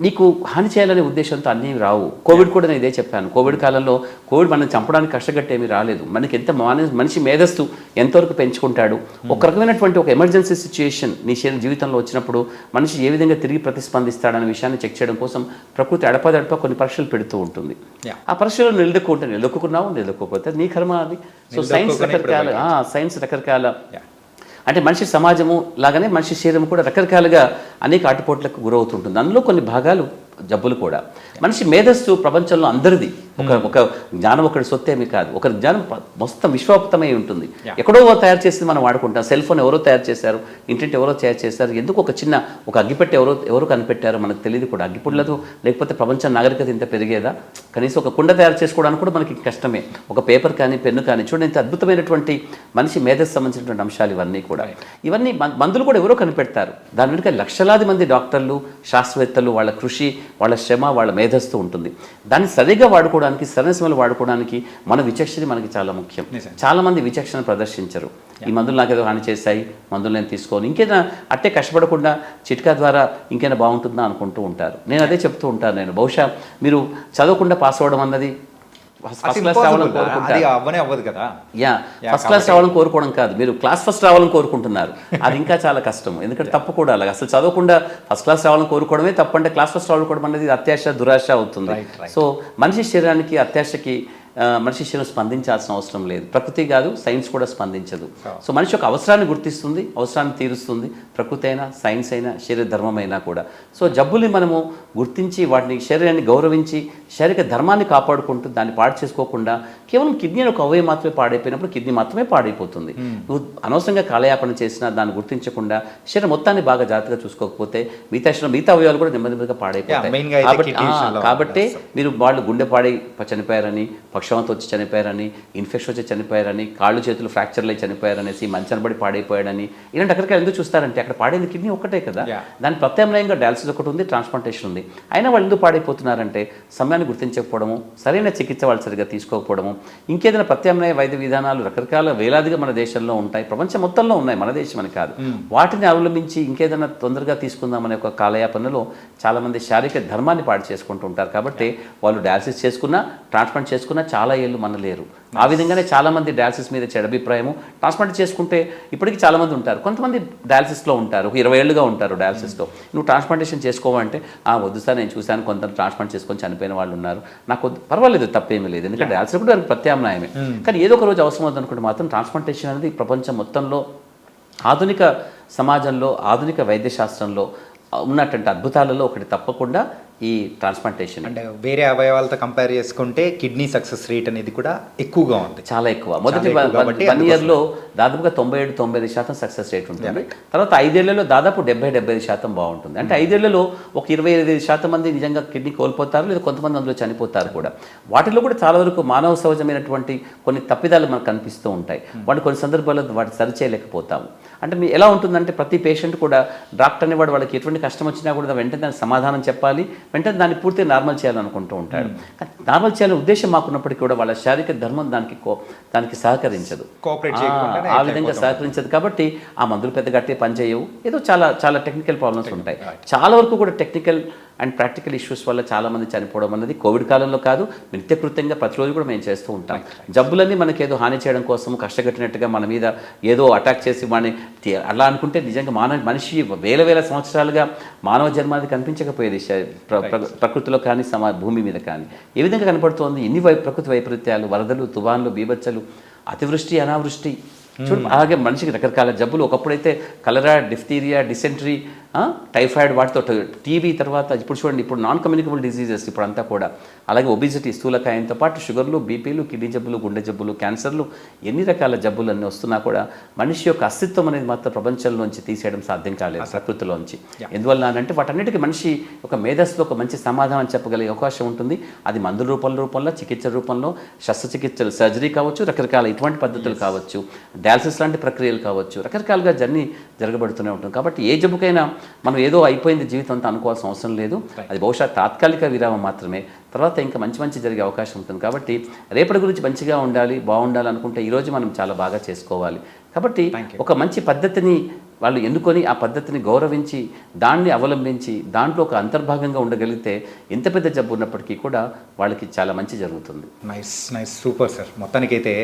నీకు హాని చేయాలనే ఉద్దేశంతో అన్నీ రావు. కోవిడ్ కూడా నేను ఇదే చెప్పాను. కోవిడ్ కాలంలో కోవిడ్ మనం చంపడానికి కష్టగట్టేమీ రాలేదు. మనకి ఎంత మనిషి మేధస్సు ఎంతవరకు పెంచుకుంటాడు, ఒక రకమైనటువంటి ఒక ఎమర్జెన్సీ సిచ్యుయేషన్ నీ జీవితంలో వచ్చినప్పుడు మనిషి ఏ విధంగా తిరిగి ప్రతిస్పందిస్తాడనే విషయాన్ని చెక్ చేయడం కోసం ప్రకృతి అడపదడప కొన్ని పరీక్షలు పెడుతూ ఉంటుంది. ఆ పరీక్షలో నిలదొక్కుపోతే నీ కర్మ అది. సో సైన్స్ రకరకాల అంటే మనిషి సమాజము లాగానే మనిషి శరీరం కూడా రకరకాలుగా అనేక ఆటుపోట్లకు గురవుతుంటుంది. అందులో కొన్ని భాగాలు జబ్బులు కూడా. మనిషి మేధస్సు ప్రపంచంలో అందరిది. ఒక జ్ఞానం ఒకటి సొత్తేమీ కాదు, ఒక జ్ఞానం మొత్తం విశ్వవ్యాప్తమై ఉంటుంది. ఎక్కడో తయారు చేసి మనం వాడుకుంటాం. సెల్ ఫోన్ ఎవరో తయారు చేశారు, ఇంటర్నెట్ ఎవరో తయారు చేశారు, ఎందుకు ఒక అగ్గిపెట్టె ఎవరు కనిపెట్టారో మనకు తెలియదు కూడా. అగ్గిపుల్లతో లేకపోతే ప్రపంచ నాగరికత ఇంత పెరిగేదా? కనీసం ఒక కుండ తయారు చేసుకోవడానికి కూడా మనకి కష్టమే. ఒక పేపర్ కానీ పెన్ను కానీ చూడండి, ఇంత అద్భుతమైనటువంటి మనిషి మేధస్సు సంబంధించినటువంటి అంశాలు ఇవన్నీ కూడా. ఇవన్నీ మందులు కూడా ఎవరో కనిపెడతారు. దాని వెనుక లక్షలాది మంది డాక్టర్లు, శాస్త్రవేత్తలు, వాళ్ళ కృషి, వాళ్ళ శ్రమ, వాళ్ళ మేధస్సు ఉంటుంది. దాన్ని సరిగ్గా వాడుకోవడానికి, సరైన సమయంలో వాడుకోవడానికి మన విచక్షణ మనకి చాలా ముఖ్యం. చాలా మంది విచక్షణ ప్రదర్శించరు. ఈ మందులు నాకేదో హాని చేశాయి, మందులు నేను తీసుకోను, ఇంకేదైనా అట్టే కష్టపడకుండా చిట్కా ద్వారా ఇంకైనా బాగుంటుందా అనుకుంటూ ఉంటారు. నేను అదే చెప్తూ ఉంటాను. నేను బహుశా మీరు చదవకుండా పాస్ అవ్వడం అన్నది ఫస్ట్ క్లాస్ రావాలని కోరుకోవడం కాదు, మీరు క్లాస్ ఫస్ట్ రావాలని కోరుకుంటున్నారు. అది ఇంకా చాలా కష్టం. ఎందుకంటే తప్పు కూడా అలాగే అసలు చదవకుండా ఫస్ట్ క్లాస్ రావాలని కోరుకోవడమే తప్పు. అంటే క్లాస్ ఫస్ట్ రావాలనుకోవడం అనేది అత్యాశ, దురాశ అవుతుంది. సో మనిషి శరీరానికి అత్యాశకి మనిషి శరీరం స్పందించాల్సిన అవసరం లేదు. ప్రకృతి కాదు, సైన్స్ కూడా స్పందించదు. సో మనిషి ఒక అవసరాన్ని గుర్తిస్తుంది, అవసరాన్ని తీరుస్తుంది. ప్రకృతి అయినా, సైన్స్ అయినా, శరీర ధర్మమైనా కూడా. సో జబ్బుల్ని మనము గుర్తించి వాటిని శరీరాన్ని గౌరవించి శారీరక ధర్మాన్ని కాపాడుకుంటూ దాన్ని పాడు చేసుకోకుండా కేవలం కిడ్నీ ఒక అవయవం మాత్రమే పాడైపోయినప్పుడు కిడ్నీ మాత్రమే పాడైపోతుంది. నువ్వు అనవసరంగా కాలయాపన చేసినా దాన్ని గుర్తించకుండా శరీరం మొత్తాన్ని బాగా జాగ్రత్తగా చూసుకోకపోతే మిగతా అవయవాలు కూడా నెమ్మదిగా పాడైపోతాయి. కాబట్టి మీరు వాళ్ళు గుండె పాడై చనిపోయారని, పక్షవాతం వచ్చి చనిపోయారని, ఇన్ఫెక్షన్ వచ్చి చనిపోయారని, కాళ్ళు చేతులు ఫ్రాక్చర్లు అయి చనిపోయారనేసి, మంచాన పడి పాడైపోయాడని ఇలాంటి అక్కడికి ఎందుకు చూస్తారంటే అక్కడ పాడేది కిడ్నీ ఒక్కటే కదా. దాని ప్రత్యామ్నాయంగా డయాలసిస్ ఒకటి ఉంది, ట్రాన్స్ప్లాంటేషన్ ఉంది. అయినా వాళ్ళు ఎందుకు పాడైపోతున్నారంటే సమయాన్ని గుర్తించకపోవడము, సరైన చికిత్స వాళ్ళు సరిగ్గా తీసుకోకపోవడము, ఇంకేదైనా ప్రత్యామ్నాయ వైద్య విధానాలు రకరకాల వేలాదిగా మన దేశంలో ఉంటాయి, ప్రపంచం మొత్తంలో ఉన్నాయి, మన దేశం అని కాదు. వాటిని అవలంబించి ఇంకేదైనా తొందరగా తీసుకుందామనే ఒక కాలయాపనలో చాలామంది శారీరక ధర్మాన్ని పాడు చేసుకుంటూ ఉంటారు. కాబట్టి వాళ్ళు డయాలసిస్ చేసుకున్నా, ట్రాన్స్ప్లాంట్ చేసుకున్నా చాలా ఏళ్ళు మనలేరు. ఆ విధంగానే చాలామంది డయాలసిస్ మీద చెడు అభిప్రాయము. ట్రాన్స్ప్లాంట్ చేసుకుంటే ఇప్పటికీ చాలామంది ఉంటారు. కొంతమంది డయాలసిస్లో ఉంటారు, 20 ఏళ్ళుగా ఉంటారు డయాలసిస్లో. నువ్వు ట్రాన్స్ప్లాంటేషన్ చేసుకోవాలంటే వద్దు సార్, నేను చూశాను కొంత ట్రాన్స్ప్లాంట్ చేసుకొని చనిపోయిన వాళ్ళు ఉన్నారు, నాకు పర్వాలేదు, తప్పేమీ లేదు. ఎందుకంటే డయాలసిస్ కూడా దానికి ప్రత్యామ్నాయమే. కానీ ఏదో ఒక రోజు అవసరం అవుతుందనుకుంటే మాత్రం ట్రాన్స్ప్లాంటేషన్ అనేది ప్రపంచం మొత్తంలో ఆధునిక సమాజంలో, ఆధునిక వైద్యశాస్త్రంలో ఉన్నటువంటి అద్భుతాలలో ఒకటి తప్పకుండా ఈ ట్రాన్స్ప్లాంటేషన్. అంటే వేరే అవయవాలతో కంపేర్ చేసుకుంటే కిడ్నీ సక్సెస్ రేట్ అనేది కూడా ఎక్కువగా ఉంది, చాలా ఎక్కువ. మొదటి 1 ఇయర్లో దాదాపుగా 97-98% సక్సెస్ రేట్ ఉంటుంది. తర్వాత 5 ఏళ్లలో దాదాపు 70-75% బాగుంటుంది. అంటే 5 ఏళ్లలో ఒక 25% మంది నిజంగా కిడ్నీ కోల్పోతారు, లేదా కొంతమంది అందులో చనిపోతారు కూడా. వాటిలో కూడా చాలా వరకు మానవ సహజమైనటువంటి కొన్ని తప్పిదాలు మనకు కనిపిస్తూ ఉంటాయి. వాటి కొన్ని సందర్భాల్లో వాటిని సరిచేయలేకపోతాము. అంటే మీ ఎలా ఉంటుందంటే ప్రతి పేషెంట్ కూడా డాక్టర్ అనేవాడు వాళ్ళకి ఎటువంటి కష్టం వచ్చినా కూడా వెంటనే దానికి సమాధానం చెప్పాలి, వెంటనే దాన్ని పూర్తిగా నార్మల్ చేయాలనుకుంటూ ఉంటాడు. నార్మల్ చేయాలనే ఉద్దేశం మాకున్నప్పటికీ కూడా వాళ్ళ శారీరక ధర్మం దానికి సహకరించదు, ఆ విధంగా సహకరించదు. కాబట్టి ఆ మందులు పెద్ద గట్టిగా పనిచేయవు, ఏదో చాలా చాలా టెక్నికల్ ప్రాబ్లమ్స్ ఉంటాయి. చాలా వరకు కూడా టెక్నికల్ అండ్ ప్రాక్టికల్ ఇష్యూస్ వల్ల చాలామంది చనిపోవడం అనేది కోవిడ్ కాలంలో కాదు, నిత్యకృత్యంగా ప్రతిరోజు కూడా మేము చేస్తూ ఉంటాం. జబ్బులన్నీ మనకి ఏదో హాని చేయడం కోసం కష్టగట్టినట్టుగా మన మీద ఏదో అటాక్ చేసి వాడిని అలా అనుకుంటే నిజంగా మనిషి వేల సంవత్సరాలుగా మానవ జన్మాది కనిపించకపోయేది ప్రకృతిలో కానీ భూమి మీద కానీ. ఏ విధంగా కనపడుతోంది ఎన్ని ప్రకృతి వైపరీత్యాలు, వరదలు, తుఫాన్లు, బీభత్సలు, అతివృష్టి, అనావృష్టి. చూడు అలాగే మనిషికి రకరకాల జబ్బులు. ఒకప్పుడైతే కలరా, డిఫ్టీరియా, డిసెంట్రీ, టైఫాయిడ్ వాటితో టీబీ తర్వాత ఇప్పుడు చూడండి ఇప్పుడు నాన్ కమ్యూనికబుల్ డిసీజెస్ ఇప్పుడు అంతా కూడా అలాగే ఒబిసిటీ స్థూలకాయంతో పాటు షుగర్లు బీపీలు కిడ్నీ జబ్బులు గుండె జబ్బులు క్యాన్సర్లు ఎన్ని రకాల జబ్బులు అన్నీ వస్తున్నా కూడా మనిషి యొక్క అస్తిత్వం అనేది మాత్రం ప్రపంచంలోంచి తీసేయడం సాధ్యం కాలేదు ప్రకృతిలోంచి. ఎందువల్ల అంటే వాటన్నిటికీ మనిషి ఒక మేధస్సులో ఒక మంచి సమాధానం చెప్పగలిగే అవకాశం ఉంటుంది. అది మందుల రూపంలో చికిత్స రూపంలో శస్త్రచికిత్సలు సర్జరీ కావచ్చు, రకరకాల ఇటువంటి పద్ధతులు కావచ్చు, డయాలసిస్ లాంటి ప్రక్రియలు కావచ్చు, రకరకాలుగా జరగబడుతూనే ఉంటుంది. కాబట్టి ఏ జబ్బుకైనా మనం ఏదో అయిపోయింది జీవితం అంతా అనుకోవాల్సిన అవసరం లేదు. అది బహుశా తాత్కాలిక విరామం మాత్రమే, తర్వాత ఇంకా మంచి జరిగే అవకాశం ఉంటుంది. కాబట్టి రేపటి గురించి మంచిగా ఉండాలి, బాగుండాలి అనుకుంటే ఈరోజు మనం చాలా బాగా చేసుకోవాలి. కాబట్టి ఒక మంచి పద్ధతిని వాళ్ళు ఎన్నుకొని ఆ పద్ధతిని గౌరవించి దాన్ని అవలంబించి దాంట్లో ఒక అంతర్భాగంగా ఉండగలిగితే ఎంత పెద్ద జబ్బు ఉన్నప్పటికీ కూడా వాళ్ళకి చాలా మంచి జరుగుతుంది. Nice super sir. మొత్తానికైతే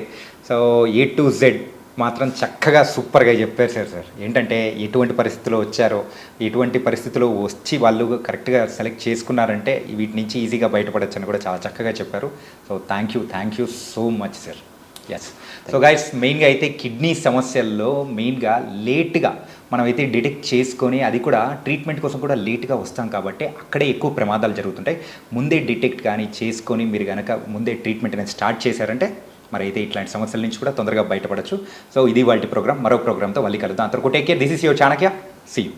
సో A to Z మాత్రం చక్కగా సూపర్గా చెప్పారు సార్. ఏంటంటే ఎటువంటి పరిస్థితిలో వచ్చారో, ఎటువంటి పరిస్థితిలో వచ్చి వాళ్ళు కరెక్ట్గా సెలెక్ట్ చేసుకున్నారంటే వీటి నుంచి ఈజీగా బయటపడచ్చు అని కూడా చాలా చక్కగా చెప్పారు. So thank you so much sir. Yes. So guys, మెయిన్గా అయితే కిడ్నీ సమస్యల్లో మెయిన్గా లేట్గా మనమైతే డిటెక్ట్ చేసుకొని అది కూడా ట్రీట్మెంట్ కోసం కూడా లేట్గా వస్తాం కాబట్టి అక్కడే ఎక్కువ ప్రమాదాలు జరుగుతుంటాయి. ముందే డిటెక్ట్ కానీ చేసుకొని మీరు కనుక ముందే ట్రీట్మెంట్ అనేది స్టార్ట్ చేశారంటే మరి అయితే ఇట్లాంటి సమస్యల నుంచి కూడా తొందరగా బయటపడచ్చు. సో ఇది వాళ్ళ ప్రోగ్రామ్. మరో ప్రోగ్రామ్తో మళ్ళీ కలుద్దాం. అంతవరకు take care. This is your Chanakya. See you.